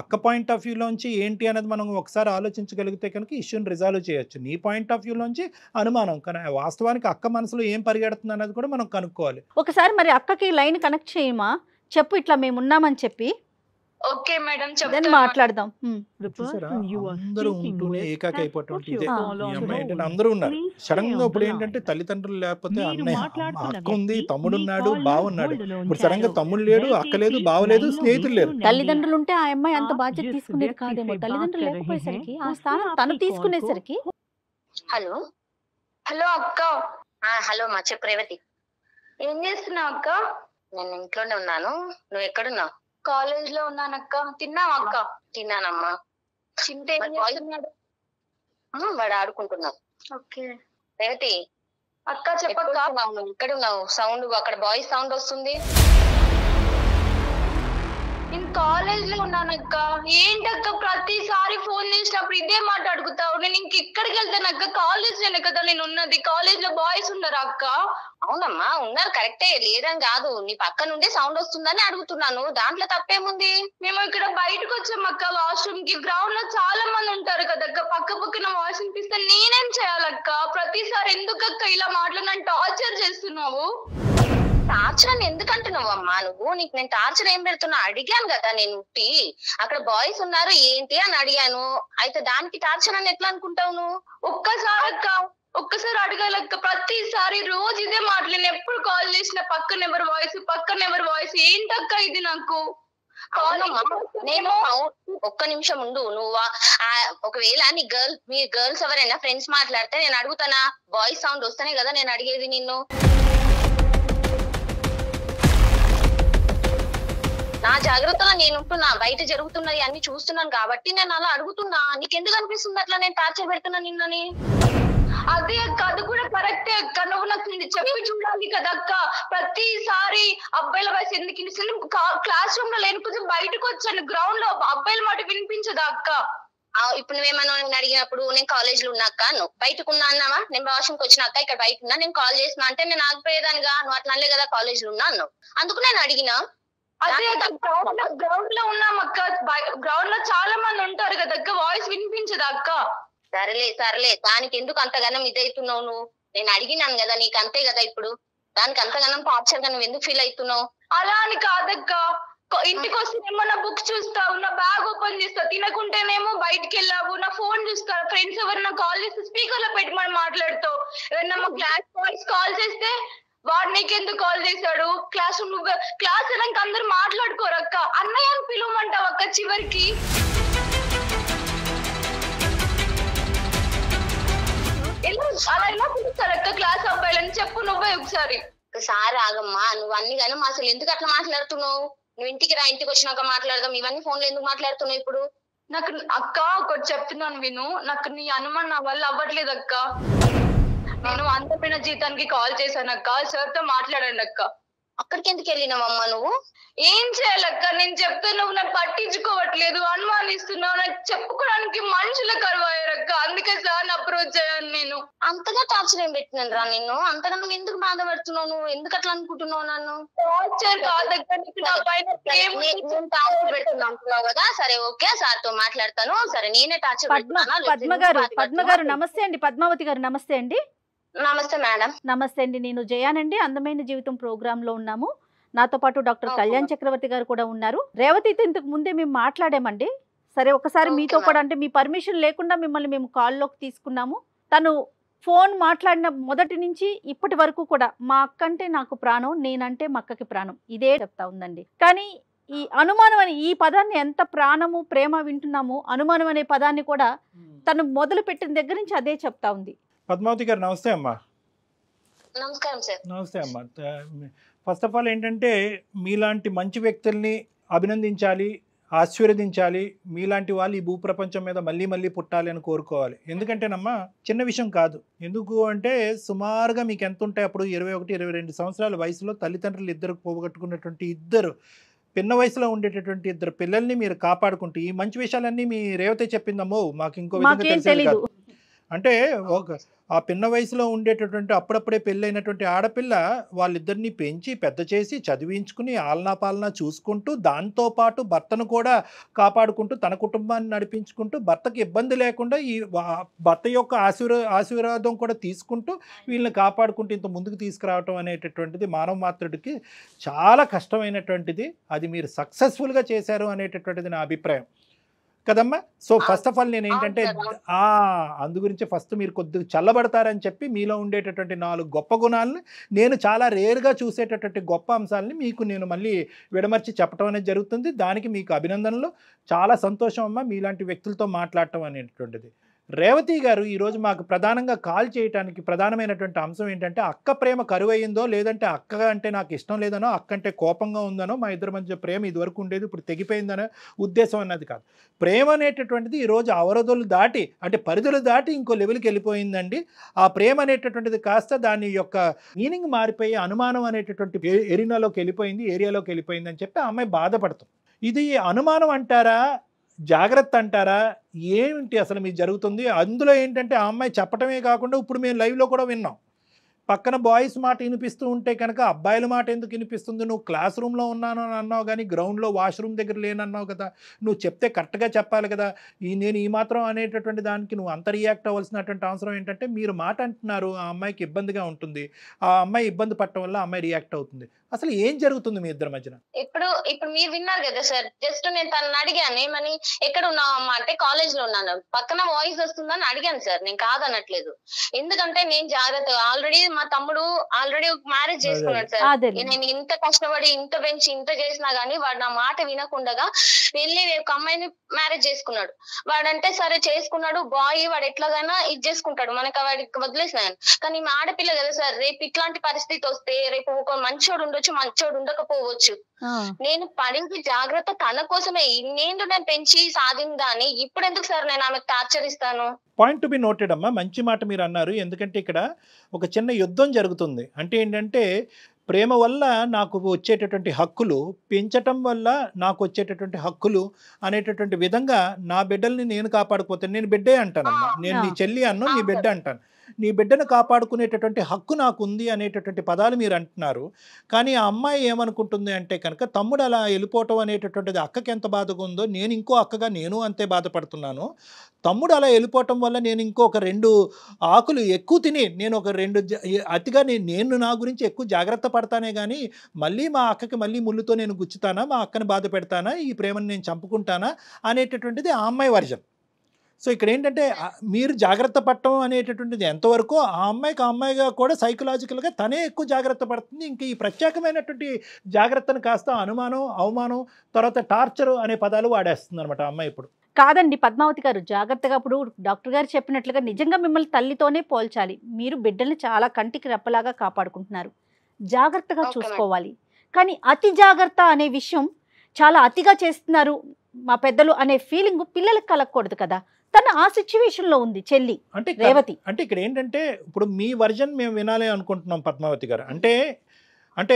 Speaker 2: అక్క పాయింట్ ఆఫ్ వ్యూలోంచి ఏంటి అనేది మనం ఒకసారి ఆలోచించగలిగితే కనుక ఇష్యూని రిజాల్వ్ చేయొచ్చు. నీ పాయింట్ ఆఫ్ వ్యూలోంచి అనుమానం, కానీ వాస్తవానికి అక్క మనసులో ఏం పరిగెడుతుంది అనేది కూడా మనం కనుక్కోవాలి.
Speaker 5: ఒకసారి మరి అక్కకి లైన్ కనెక్ట్ చేయమా, చెప్పు ఇట్లా మేము ఉన్నామని చెప్పి.
Speaker 1: ఓకే మేడం,
Speaker 5: మాట్లాడదాం.
Speaker 2: అందరూ ఉంటూనే ఏకాకి అయిపోవటం ఇదే. ఈ అమ్మాయి ఏంటంటే అందరూ ఉన్నారు, సడన్ గా ఇప్పుడు ఏంటంటే తల్లిదండ్రులు లేకపోతే అన్నయ్య అక్క ఉంది, తమ్ముడు ఉన్నాడు, బావున్నాడు. ఇప్పుడు సడన్ గా తమ్ముడు లేడు, అక్క లేదు, బావ లేదు, స్నేహితులు లేరు.
Speaker 5: తల్లిదండ్రులు ఉంటే ఆ అమ్మాయి అంత బాధ్యత తీసుకునేది కాదేమో. తల్లిదండ్రులు లేకపోయేసరికి ఆ స్థానం తను తీసుకునేసరికి.
Speaker 3: హలో
Speaker 1: హలో అక్క.
Speaker 3: హలో మా చెప్పు రేవతి.
Speaker 1: ఏం చేస్తున్నావు అక్క?
Speaker 3: నేను ఇంట్లోనే ఉన్నాను, నువ్వు ఎక్కడున్నావు?
Speaker 1: కాలేజ్ లో ఉన్నానక్క. తిన్నావా అక్క?
Speaker 3: తిన్నానమ్మా.
Speaker 1: చింటే
Speaker 3: వాడు ఆడుకుంటున్నావు.
Speaker 1: ఓకే
Speaker 3: రేవతి
Speaker 1: అక్క చెప్పక్క.
Speaker 3: నువ్వు ఎక్కడున్నావు? సౌండ్ అక్కడ బాయ్స్ సౌండ్ వస్తుంది.
Speaker 1: నేను కాలేజ్ లో ఉన్నానక్క. ఏంటక్క ప్రతిసారి ఫోన్ చేసినప్పుడు ఇదే మాట అడుగుతావు? నేను ఇంకెక్కడికి వెళ్తానక్క? కాలేజ్ లోనే కదా నేను ఉన్నది. కాలేజ్ లో బాయ్స్ ఉన్నారా అక్క?
Speaker 3: అవునమ్మా ఉన్నారు, కరెక్టే, లేదని కాదు. నీ పక్క నుండి సౌండ్ వస్తుందని అడుగుతున్నాను, దాంట్లో తప్పేముంది?
Speaker 1: మేము ఇక్కడ బయటకు వచ్చామక్క వాష్రూమ్ కి. గ్రౌండ్ లో చాలా మంది ఉంటారు కదక్క, పక్క పక్కన వాయిస్ వినిపిస్తే నేనేం చేయాలక్క? ప్రతిసారి ఎందుకక్క ఇలా మాట్లాడి టార్చర్ చేస్తున్నావు?
Speaker 3: టార్చర్ అని ఎందుకంటున్నావు అమ్మా నువ్వు? నీకు నేను టార్చర్ ఏం పెడుతున్నా అడిగాను కదా. నేను అక్కడ బాయ్స్ ఉన్నారు ఏంటి అని అడిగాను, అయితే దానికి టార్చర్ అని ఎట్లా అనుకుంటావు నువ్వు?
Speaker 1: ఒక్కసారి అక్క, ఒక్కసారి అడగాలక్క. ప్రతిసారి రోజు ఇదే మాటలు. నేను ఎప్పుడు కాల్ చేసిన పక్కన ఎవరి వాయిస్ ఏంటక్క ఇది నాకు
Speaker 3: నేను ఒక్క నిమిషం ఉండు. నువ్వు ఒకవేళ మీ గర్ల్స్ ఎవరైనా ఫ్రెండ్స్ మాట్లాడితే నేను అడుగుతానా? వాయిస్ సౌండ్ వస్తేనే కదా నేను అడిగేది నిన్ను. నా జాగ్రత్తగా నేను ఉంటున్నా, బయట జరుగుతున్నది అన్ని చూస్తున్నాను కాబట్టి నేను అలా అడుగుతున్నా. నీకెందుకు అనిపిస్తుంది అట్లా నేను టార్చర్ పెడుతున్నా నిన్నని?
Speaker 1: అదే అక్క, అది కూడా కరెక్టే అక్క. నువ్వు నాకు చెప్పి చూడాలి కదా అక్క. ప్రతిసారి అబ్బాయిల వయసు ఎందుకు క్లాస్ రూమ్ లో లేని కొంచెం బయటకు వచ్చాను, గ్రౌండ్ లో అబ్బాయిల మాట వినిపించదా అక్క?
Speaker 3: ఇప్పుడు నువ్వేమన్నా నేను అడిగినప్పుడు నేను కాలేజ్ లో ఉన్నాక నువ్వు బయటకు ఉన్నా అన్నావా? నేను వాష్రూమ్కి వచ్చినాక ఇక్కడ బయట ఉన్నా, నేను కాల్ చేసినా అంటే నేను ఆగిపోయేదానిగా. నువ్వు అట్లా అనలే కదా కాలేజ్ లో ఉన్నా అన్నావు, అందుకు నేను అడిగినా.
Speaker 1: అదే గ్రౌండ్ లో ఉన్నాం అక్క, గ్రౌండ్ లో చాలా మంది ఉంటారు కదా అక్క, వాయిస్ వినిపించదా అక్క?
Speaker 3: సరేలే దానికి ఎందుకు అంతగానం ఇదవుతున్నావు నువ్వు? నేను అడిగినాను కదా నీకు, అంతే కదా. ఇప్పుడు దానికి అంతగానం టార్చర్ గా నువ్వు ఎందుకు ఫీల్ అవుతున్నావు?
Speaker 1: అలా అని కాదక్క, ఇంటికి వస్తేనేమో నా బుక్ చూస్తావు, నా బ్యాగ్ ఓపెన్ చేస్తావు, తినకుంటేనేమో బయటికి వెళ్ళావు, నా ఫోన్ చూస్తా, ఫ్రెండ్స్ ఎవరైనా కాల్ చేస్తే స్పీకర్ లో పెట్టి మనం మాట్లాడుతావు. ఎవరైనా మా క్లాస్ బాయ్స్ కాల్ చేస్తే వాడు నీకెందుకు కాల్ చేశాడు, క్లాస్ అయినాక అందరు మాట్లాడుకోరు అక్క, అన్నయ్య అని పిలవమంటావు అక్క చివరికి. అలా ఎలా పిలుస్తారు అక్క క్లాస్ అబ్బాయిలని? చెప్పు నువ్వే ఒకసారి.
Speaker 3: ఒకసారి ఆగమ్మా, నువ్వు అన్ని కానీ అసలు ఎందుకు అట్లా మాట్లాడుతున్నావు? నువ్వు ఇంటికి రా, ఇంటికి వచ్చినాక మాట్లాడదాం. ఇవన్నీ ఫోన్లో ఎందుకు మాట్లాడుతున్నావు ఇప్పుడు?
Speaker 1: నాకు అక్క ఒకటి చెప్తున్నాను విను, నాకు నీ అనుమానం నా వల్ల అవ్వట్లేదు అక్క. నేను అందమైన జీతానికి కాల్ చేశాను అక్క, సార్ తో మాట్లాడండి అక్క.
Speaker 3: అక్కడికి ఎందుకు వెళ్ళినావమ్మా నువ్వు?
Speaker 1: ఏం చేయాలక్క, నేను చెప్తే నువ్వు నాకు పట్టించుకోవట్లేదు, అనుమానిస్తున్నావు, నాకు చెప్పుకోవడానికి మనుషులు కరువయ్యారక్క. అందుకే సార్ అప్రోచ్ అయ్యాను నేను.
Speaker 3: అంతగా టార్చర్ ఏం పెట్టినాను రా నిన్ను? అంతగా నువ్వు ఎందుకు బాధపడుతున్నావు? నువ్వు ఎందుకు అట్లా అనుకుంటున్నావు నన్ను?
Speaker 1: టార్చర్ కాదక్క, నా పైన
Speaker 3: టార్చర్ పెడుతున్నా అంటున్నావు కదా. సరే ఓకే, సార్ తో మాట్లాడతాను. సరే నేనే టార్చర్
Speaker 5: పద్మ గారు నమస్తే అండి. పద్మావతి గారు నమస్తే అండి.
Speaker 3: నమస్తే మేడం.
Speaker 5: నమస్తే అండి, నేను జయానండి. అందమైన జీవితం ప్రోగ్రామ్ లో ఉన్నాము. నాతో పాటు డాక్టర్ కళ్యాణ్ చక్రవర్తి గారు కూడా ఉన్నారు. రేవతితో ఇంతకు ముందే మేము మాట్లాడామండి. సరే ఒకసారి మీతో కూడా, అంటే మీ పర్మిషన్ లేకుండా మిమ్మల్ని మేము కాల్లోకి తీసుకున్నాము. తను ఫోన్ మాట్లాడిన మొదటి నుంచి ఇప్పటి వరకు కూడా మా అక్క అంటే నాకు ప్రాణం, నేనంటే మా అక్కకి ప్రాణం, ఇదే చెప్తా ఉందండి. కానీ ఈ అనుమానం అనే ఈ పదాన్ని ఎంత ప్రాణము ప్రేమ వింటున్నామో, అనుమానం అనే పదాన్ని కూడా తను మొదలు పెట్టిన దగ్గర నుంచి అదే చెప్తా ఉంది.
Speaker 2: పద్మావతి గారు నమస్తే అమ్మా.
Speaker 3: నమస్కారం సార్.
Speaker 2: నమస్తే అమ్మా. ఫస్ట్ ఆఫ్ ఆల్ ఏంటంటే మీలాంటి మంచి వ్యక్తుల్ని అభినందించాలి, ఆశీర్వదించాలి. మీలాంటి వాళ్ళు ఈ భూప్రపంచం మీద మళ్ళీ మళ్ళీ పుట్టాలి అని కోరుకోవాలి. ఎందుకంటేనమ్మా చిన్న విషయం కాదు. ఎందుకు అంటే సుమారుగా మీకు ఎంత ఉంటాయి అప్పుడు 21-22 సంవత్సరాల వయసులో తల్లిదండ్రులు ఇద్దరు పోగొట్టుకున్నటువంటి ఇద్దరు పిన్న వయసులో ఉండేటటువంటి ఇద్దరు పిల్లల్ని మీరు కాపాడుకుంటూ ఈ మంచి విషయాలన్నీ మీ రేవతి చెప్పిందమ్మో, మాకు ఇంకో విధంగా తెలియదు. అంటే ఆ పిన్న వయసులో ఉండేటటువంటి అప్పుడప్పుడే పెళ్ళైనటువంటి ఆడపిల్ల వాళ్ళిద్దరిని పెంచి పెద్ద చేసి చదివించుకుని ఆలనా పాలనా చూసుకుంటూ దాంతోపాటు భర్తను కూడా కాపాడుకుంటూ తన కుటుంబాన్ని నడిపించుకుంటూ భర్తకి ఇబ్బంది లేకుండా ఈ భర్త యొక్క ఆశీర్వాదం కూడా తీసుకుంటూ వీళ్ళని కాపాడుకుంటూ ఇంత ముందుకు తీసుకురావటం అనేటటువంటిది మానవ మాత్రుడికి చాలా కష్టమైనటువంటిది. అది మీరు సక్సెస్ఫుల్గా చేశారు అనేటటువంటిది నా అభిప్రాయం కదమ్మా. సో ఫస్ట్ ఆఫ్ ఆల్ నేను ఏంటంటే అందు గురించి ఫస్ట్ మీరు కొద్దిగా చల్లబడతారని చెప్పి మీలో ఉండేటటువంటి 4 గొప్ప గుణాలను, నేను చాలా రేర్గా చూసేటటువంటి గొప్ప అంశాలని మీకు నేను మళ్ళీ విడమర్చి చెప్పడం అనేది జరుగుతుంది. దానికి మీకు అభినందనలు. చాలా సంతోషం అమ్మా మీలాంటి వ్యక్తులతో మాట్లాడటం అనేటటువంటిది. రేవతి గారు ఈరోజు మాకు ప్రధానంగా కాల్ చేయడానికి ప్రధానమైనటువంటి అంశం ఏంటంటే అక్క ప్రేమ కరువయ్యిందో, లేదంటే అక్క అంటే నాకు ఇష్టం లేదనో, అక్క అంటే కోపంగా ఉందనో, మా ఇద్దరి మధ్య ప్రేమ ఇదివరకు ఉండేది ఇప్పుడు తెగిపోయిందనో ఉద్దేశం అన్నది కాదు. ప్రేమ అనేటటువంటిది ఈరోజు అవరోధాలు దాటి, అంటే పరిధులు దాటి ఇంకో లెవెల్కి వెళ్ళిపోయిందండి. ఆ ప్రేమ అనేటటువంటిది కాస్త దాని యొక్క మీనింగ్ మారిపోయి అనుమానం అనేటటువంటి ఏరియాలోకి వెళ్ళిపోయింది అని చెప్పి ఆ అమ్మాయి బాధపడుతుంది. ఇది అనుమానం అంటారా, జాగ్రత్త అంటారా, ఏంటి అసలు మీకు జరుగుతుంది? అందులో ఏంటంటే ఆ అమ్మాయి చెప్పటమే కాకుండా ఇప్పుడు మేము లైవ్లో కూడా విన్నాం, పక్కన బాయ్స్ మాట వినిపిస్తూ ఉంటే కనుక అబ్బాయిల మాట ఎందుకు వినిపిస్తుంది? నువ్వు క్లాస్ రూమ్లో ఉన్నాను అని అన్నావు కానీ గ్రౌండ్లో వాష్రూమ్ దగ్గర లేనన్నావు కదా, నువ్వు చెప్తే కరెక్ట్గా చెప్పాలి కదా. నేను ఈ మాత్రం అనేటటువంటి దానికి నువ్వు అంత రియాక్ట్ అవ్వాల్సినటువంటి అవసరం ఏంటంటే మీరు మాట అంటున్నారు, ఆ అమ్మాయికి ఇబ్బందిగా ఉంటుంది, ఆ అమ్మాయి ఇబ్బంది పడటం వల్ల ఆ అమ్మాయి రియాక్ట్ అవుతుంది. అసలు ఏం జరుగుతుంది మీ ఇద్దరి మధ్యన?
Speaker 3: ఇప్పుడు మీరు విన్నారు కదా సార్, జస్ట్ నేను తనని అడిగాను ఏమని, ఎక్కడ ఉన్నావు అమ్మా అంటే కాలేజ్ లో ఉన్నాను, పక్కన వాయిస్ వస్తుందని అడిగాను సార్. నేను కాదనట్లేదు, ఎందుకంటే నేను జాగ్రత్త ఆల్రెడీ మా తమ్ముడు ఆల్రెడీ మ్యారేజ్ చేసుకున్నాడు సార్.
Speaker 5: అదే
Speaker 3: నేను ఇంత కష్టపడి ఇంత పెంచి ఇంత చేసినా గానీ వాడు నా మాట వినకుండా వెళ్ళి ఒక అమ్మాయిని మ్యారేజ్ చేసుకున్నాడు. వాడంటే సరే చేసుకున్నాడు, బాయ్ వాడు ఎట్లాగైనా ఇది చేసుకుంటాడు, మనకి వాడికి వదిలేసినాను. కానీ మా ఆడపిల్ల కదా సార్, రేపు ఇట్లాంటి పరిస్థితి వస్తే రేపు ఒక మంచోడు ఉండొచ్చు, మంచోడు ఉండకపోవచ్చు. నేను పడింది జాగ్రత్త తన కోసమే. ఇన్నేందు నేను పెంచి సాధిందాని ఇప్పుడు ఎందుకు సార్ నేను ఆమెకు టార్చర్ ఇస్తాను?
Speaker 2: పాయింట్ టు బి నోటెడ్ అమ్మా, మంచి మాట మీరు అన్నారు. ఎందుకంటే ఇక్కడ ఒక చిన్న యుద్ధం జరుగుతుంది. అంటే ఏంటంటే ప్రేమ వల్ల నాకు వచ్చేటటువంటి హక్కులు, పెంచటం వల్ల నాకు వచ్చేటటువంటి హక్కులు అనేటటువంటి విధంగా నా బిడ్డల్ని నేను కాపాడుకోతే, నేను బిడ్డే అంటానమ్మా, నేను నీ చెల్లి అన్ను, నీ బిడ్డ అంటాను. నీ బిడ్డను కాపాడుకునేటటువంటి హక్కు నాకు ఉంది అనేటటువంటి పదాలు మీరు అంటున్నారు. కానీ ఆ అమ్మాయి ఏమనుకుంటుంది అంటే కనుక తమ్ముడు అలా వెళ్ళిపోవటం అనేటటువంటిది అక్కకి ఎంత బాధగా ఉందో నేను ఇంకో అక్కగా నేను అంతే బాధపడుతున్నాను. తమ్ముడు అలా వెళ్ళిపోవటం వల్ల నేను ఇంకొక 2 ఆకులు ఎక్కువ తిని నేను ఒక 2 అతిగా నేను నా గురించి ఎక్కువ జాగ్రత్త పడతానే కానీ మళ్ళీ మా అక్కకి మళ్ళీ ముళ్ళుతో నేను గుచ్చుతానా, మా అక్కని బాధ పెడతానా, ఈ ప్రేమను నేను చంపుకుంటానా అనేటటువంటిది ఆ అమ్మాయి వర్జన్. సో ఇక్కడ ఏంటంటే మీరు జాగ్రత్త పడటం అనేటటువంటిది ఎంతవరకు ఆ అమ్మాయిగా కూడా సైకలాజికల్గా తనే ఎక్కువ జాగ్రత్త పడుతుంది. ఇంక ఈ ప్రత్యేకమైనటువంటి జాగ్రత్తను కాస్త అనుమానం, అవమానం, తర్వాత టార్చర్ అనే పదాలు వాడేస్తుంది అనమాట ఆ అమ్మాయి ఇప్పుడు.
Speaker 5: కాదండి పద్మావతి గారు, జాగ్రత్తగా ఇప్పుడు డాక్టర్ గారు చెప్పినట్లుగా నిజంగా మిమ్మల్ని తల్లితోనే పోల్చాలి. మీరు బిడ్డల్ని చాలా కంటికి రెప్పలాగా కాపాడుకుంటున్నారు, జాగ్రత్తగా చూసుకోవాలి. కానీ అతి జాగ్రత్త అనే విషయం చాలా అతిగా చేస్తున్నారు మా పెద్దలు అనే ఫీలింగ్ పిల్లలకు కలగకూడదు కదా. తన ఆ సిచ్యువేషన్ లో ఉంది చెల్లి
Speaker 2: అంటే
Speaker 5: రేవతి.
Speaker 2: అంటే ఇక్కడ ఏంటంటే ఇప్పుడు మీ వర్జన్ మేము వినాలి అనుకుంటున్నాం పద్మావతి గారు. అంటే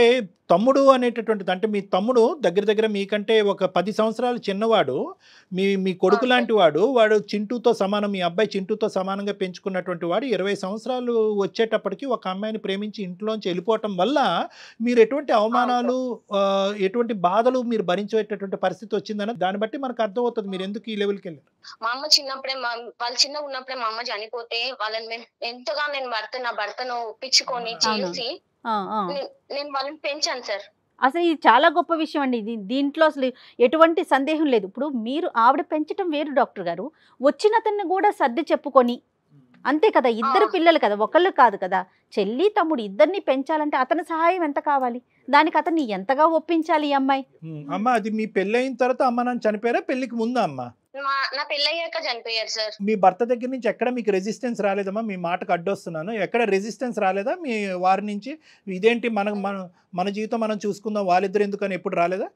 Speaker 2: తమ్ముడు అనేటటువంటిది, అంటే మీ తమ్ముడు దగ్గర మీకంటే ఒక 10 సంవత్సరాలు చిన్నవాడు, మీ కొడుకు లాంటి వాడు చింటూతో సమానం, మీ అబ్బాయి చింటూతో సమానంగా పెంచుకున్నటువంటి వాడు 20 సంవత్సరాలు వచ్చేటప్పటికి ఒక అమ్మాయిని ప్రేమించి ఇంట్లోంచి వెళ్ళిపోవటం వల్ల మీరు ఎటువంటి అవమానాలు, ఎటువంటి బాధలు మీరు భరించేటటువంటి పరిస్థితి వచ్చిందని దాన్ని బట్టి మనకు అర్థమవుతుంది మీరు ఎందుకు ఈ లెవెల్కి వెళ్ళారు.
Speaker 3: మా అమ్మ చిన్నప్పుడే, వాళ్ళు చిన్నగా ఉన్నప్పుడే మా అమ్మ చనిపోతే వాళ్ళని ఎంతగా నేను నా భర్తను ఒప్పించుకొని చేసి నేను వాళ్ళని పెంచాను సార్.
Speaker 5: అసలు ఇది చాలా గొప్ప విషయం అండి. దీంట్లో అసలు ఎటువంటి సందేహం లేదు. ఇప్పుడు మీరు ఆవిడ పెంచడం వేరు డాక్టర్ గారు, వచ్చిన అతన్ని కూడా సర్ది చెప్పుకొని, అంతే కదా, ఇద్దరు పిల్లలు కదా, ఒకళ్ళు కాదు కదా, చెల్లి తమ్ముడు ఇద్దరిని పెంచాలంటే అతని సహాయం ఎంత కావాలి, దానికి అతన్ని ఎంతగా ఒప్పించాలి ఈ అమ్మాయి.
Speaker 2: అమ్మ అది మీ పెళ్ళి అయిన తర్వాత అమ్మ నాన్న చనిపోయారా, పెళ్లికి ముందా అమ్మ?
Speaker 3: నా పెళ్ళయ్యాక చనిపోయారు సార్.
Speaker 2: మీ భర్త దగ్గర నుంచి ఎక్కడ మీకు రెసిస్టెన్స్ రాలేదమ్మా? మీ మాటకు అడ్డొస్తున్నాను, ఎక్కడ రెసిస్టెన్స్ రాలేదా మీ వారి నుంచి? ఇదేంటి మన జీవితం మనం చూసుకుందాం, వాళ్ళిద్దరు ఎందుకని ఎప్పుడు రాలేదా?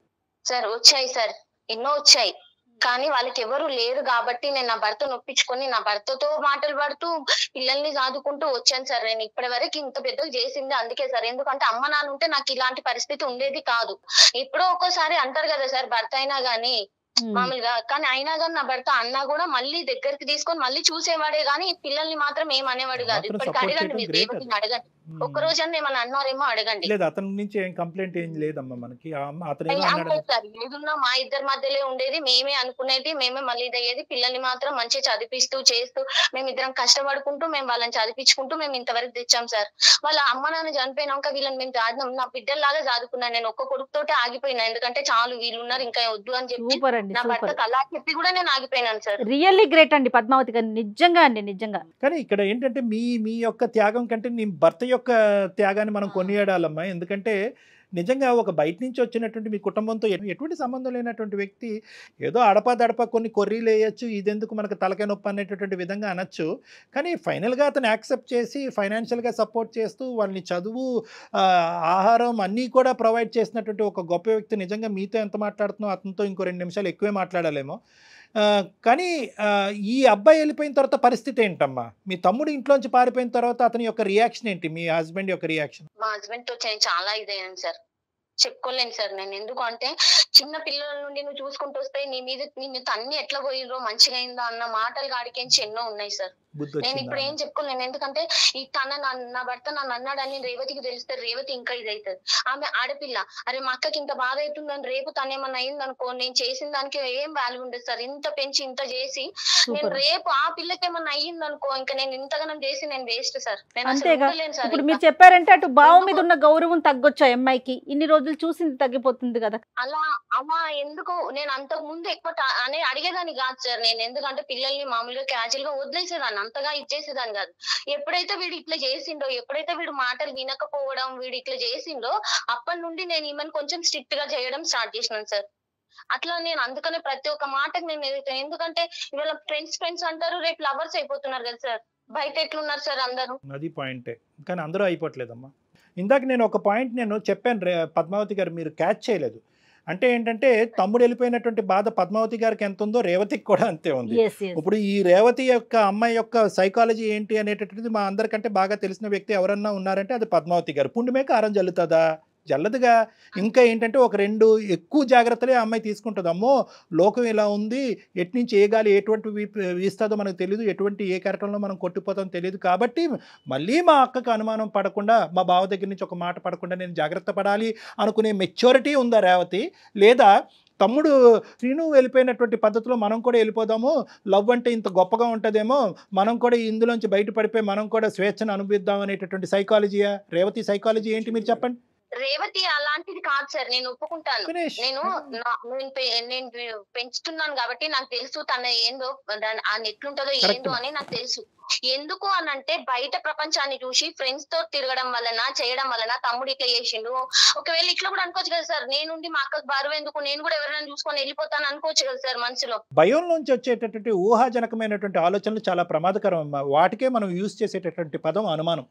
Speaker 3: సార్ వచ్చాయి సార్, ఎన్నో వచ్చాయి. కానీ వాళ్ళకి ఎవరు లేరు కాబట్టి నేను నా భర్తను ఒప్పించుకొని నా భర్తతో మాటలు పడుతూ పిల్లల్ని సాదుకుంటూ వచ్చాను సార్. నేను ఇప్పటి వరకు ఇంత పెద్దగా చేసింది అందుకే సార్, ఎందుకంటే అమ్మ నాన్న ఉంటే నాకు ఇలాంటి పరిస్థితి ఉండేది కాదు. ఎప్పుడో ఒక్కోసారి అంటారు కదా సార్ భర్త అయినా గానీ మామూలుగా, కానీ అయినా కానీ నా భర్త అన్నా కూడా మళ్ళీ దగ్గరికి తీసుకొని మళ్ళీ చూసేవాడే గానీ పిల్లల్ని మాత్రం ఏమనేవాడు కాదు. ఇప్పటికి అడగండి, మీరు రేవతిని అడగండి, ఒక్క రోజన్నా ఏమన్నా అన్నారేమో అడగండి.
Speaker 2: లేదు అతని నుంచి ఏం కంప్లైంట్ ఏం లేదమ్మా మనకి.
Speaker 3: సార్ ఏదున్నా మా ఇద్దరి మధ్యలో ఉండేది, మేమే అనుకునేది, మేమే మళ్ళీ అయ్యేది. పిల్లల్ని మాత్రం మంచిగా చదివిస్తూ చేస్తూ మేమిద్దరం కష్టపడుకుంటూ మేము వాళ్ళని చదివించుకుంటూ మేము ఇంతవరకు తెచ్చాం సార్. వాళ్ళ అమ్మ నాన్న చనిపోయినాక వీళ్ళని మేము చాదినాం, నా బిడ్డల్లాగా చదువుకున్నాను. నేను ఒక్క కొడుకుతోటే ఆగిపోయినా, ఎందుకంటే చాలు వీళ్ళున్నారు ఇంకా వద్దు అని చెప్పి నా భర్తకు అలా చెప్పి కూడా నేను ఆగిపోయినాను సార్.
Speaker 5: రియల్లీ గ్రేట్ అండి పద్మావతి గారు, నిజంగా అండి నిజంగా.
Speaker 2: కానీ ఇక్కడ ఏంటంటే మీ యొక్క త్యాగం కంటే నీ భర్త యొక్క త్యాగాన్ని మనం కొనియాడాలమ్మా. ఎందుకంటే నిజంగా ఒక బయట నుంచి వచ్చినటువంటి మీ కుటుంబంతో ఎటువంటి సంబంధం లేనటువంటి వ్యక్తి ఏదో అడపా కొన్ని కొర్రీలు వేయచ్చు, ఇదెందుకు మనకు తలకాయ నొప్పి అనేటటువంటి విధంగా అనొచ్చు. కానీ ఫైనల్గా అతను యాక్సెప్ట్ చేసి ఫైనాన్షియల్గా సపోర్ట్ చేస్తూ వాళ్ళని చదువు, ఆహారం అన్నీ కూడా ప్రొవైడ్ చేసినటువంటి ఒక గొప్ప వ్యక్తి. నిజంగా మీతో ఎంత మాట్లాడుతున్నావు అతనితో ఇంకో 2 నిమిషాలు ఎక్కువే మాట్లాడాలేమో. కానీ ఈ అబ్బాయి వెళ్ళిపోయిన తర్వాత పరిస్థితి ఏంటమ్మా? మీ తమ్ముడు ఇంట్లోంచి పారిపోయిన తర్వాత అతని యొక్క రియాక్షన్ ఏంటి, మీ హస్బెండ్ యొక్క రియాక్షన్?
Speaker 3: మా హస్బెండ్ తో చాలా ఇదయ్యాను సార్, చెప్పుకోలేను సార్ నేను. ఎందుకు అంటే చిన్న పిల్లల నుండి నువ్వు చూసుకుంటూ వస్తే నీ మీద నిన్ను తన్ని ఎట్లా పోయిరో మంచిగా అయిందో అన్న మాటలు కాడికేంచి ఎన్నో ఉన్నాయి సార్. నేను ఇప్పుడు ఏం చెప్పుకోలేను, ఎందుకంటే ఈ నా భర్త నన్ను అన్నాడని రేవతికి తెలిస్తే రేవతి ఇంకా ఇది అవుతుంది. ఆమె ఆడపిల్ల, అరే మా అక్కకి ఇంత బాధ అవుతుందని రేపు తనేమన్నా అయింది అనుకో, నేను చేసిన దానికి ఏం వాల్యూ ఉండదు సార్. ఇంత పెంచి ఇంత చేసి నేను రేపు ఆ పిల్లకి ఏమన్నా అయ్యింది అనుకో, ఇంకా నేను ఇంతగానం చేసి నేను వేస్ట్ సార్.
Speaker 5: అంతేగా ఇప్పుడు మీరు చెప్పారంటే అటు బావ మీద ఉన్న గౌరవం తగ్గొచ్చు అమ్మాయికి, ఇన్ని రోజులు చూసింది తగ్గిపోతుంది కదా.
Speaker 3: అలా ఎందుకు నేను అంతకు ముందు ఎక్కువ అడిగేదాన్ని కాదు సార్ నేను, ఎందుకంటే పిల్లల్ని మామూలుగా క్యాజువల్ గా వదిలేసేదాన్ని అంతగా ఇచ్చేసేదాన్ని కాదు. ఎప్పుడైతే వీడు ఇట్లా చేసిండో, ఎప్పుడైతే వీడు మాటలు వినకపోవడం, వీడు ఇట్లా చేసిండో, అప్పటి నుండి నేను ఈమెను కొంచెం స్ట్రిక్ట్ గా చేయడం స్టార్ట్ చేసినాను సార్. అట్లా నేను అందుకనే ప్రతి ఒక్క మాటకి నేను ఎదుగుతాను. ఎందుకంటే ఇవాళ ఫ్రెండ్స్ అంటారు, రేపు లవర్స్ అయిపోతున్నారు కదా సార్. బయట ఎట్లున్నారు సార్ అందరూ?
Speaker 2: అది పాయింటే, కానీ అందరూ అయిపోవట్లేదమ్మా. ఇందాక నేను ఒక పాయింట్ నేను చెప్పాను పద్మావతి గారు, మీరు క్యాచ్ చేయలేదు. అంటే ఏంటంటే తమ్ముడు వెళ్ళిపోయినటువంటి బాధ పద్మావతి గారికి ఎంత ఉందో రేవతికి కూడా అంతే ఉంది. ఇప్పుడు ఈ రేవతి యొక్క అమ్మాయి యొక్క సైకాలజీ ఏంటి అనేటటువంటిది మా అందరికంటే బాగా తెలిసిన వ్యక్తి ఎవరన్నా ఉన్నారంటే అది పద్మావతి గారు. పుండిమే కారం జల్లుతుందా? జల్లదుగా. ఇంకా ఏంటంటే ఒక 2 ఎక్కువ జాగ్రత్తలే అమ్మాయి తీసుకుంటుంది. అమ్మో లోకం ఇలా ఉంది, ఎట్నుంచి ఏ గాలి ఎటువంటి వీస్తుందో మనకు తెలియదు, ఎటువంటి ఏ కెరటంలో మనం కొట్టిపోతామో తెలియదు. కాబట్టి మళ్ళీ మా అక్కకు అనుమానం పడకుండా, మా బావ దగ్గర నుంచి ఒక మాట పడకుండా నేను జాగ్రత్త పడాలి అనుకునే మెచ్యూరిటీ ఉందా రేవతి? లేదా తమ్ముడు శ్రీను వెళ్ళిపోయినటువంటి పద్ధతిలో మనం కూడా వెళ్ళిపోదాము, లవ్ అంటే ఇంత గొప్పగా ఉంటుందేమో, మనం కూడా ఇందులోంచి బయటపడిపోయి మనం కూడా స్వేచ్ఛను అనుభవిద్దాం అనేటటువంటి సైకాలజీయా? రేవతి సైకాలజీ ఏంటి మీరు చెప్పండి.
Speaker 3: రేవతి అలాంటిది కాదు సార్, నేను ఒప్పుకుంటాను.
Speaker 2: ఫినిష్.
Speaker 3: నేను పెంచుతున్నాను కాబట్టి నాకు తెలుసు తన ఏందో, ఆయన ఎట్లుంటుందో ఏందో అని నాకు తెలుసు. ఎందుకు అనంటే బయట ప్రపంచాన్ని చూసి ఫ్రెండ్స్ తో తిరగడం వలన చేయడం వలన తమ్ముడు ఇట్లా చేసిండు. ఒకవేళ ఇట్లా కూడా అనుకోవచ్చు కదా సార్, నేనుండి మా అక్కకు బరువు ఎందుకు, నేను కూడా ఎవరైనా చూసుకొని వెళ్ళిపోతాను అనుకోవచ్చు కదా సార్ మనసులో.
Speaker 2: భయం నుంచి వచ్చేటటువంటి ఊహాజనకమైనటువంటి ఆలోచనలు చాలా ప్రమాదకరం అమ్మా. వాటికే మనం యూజ్ చేసేటటువంటి పదం అనుమానం.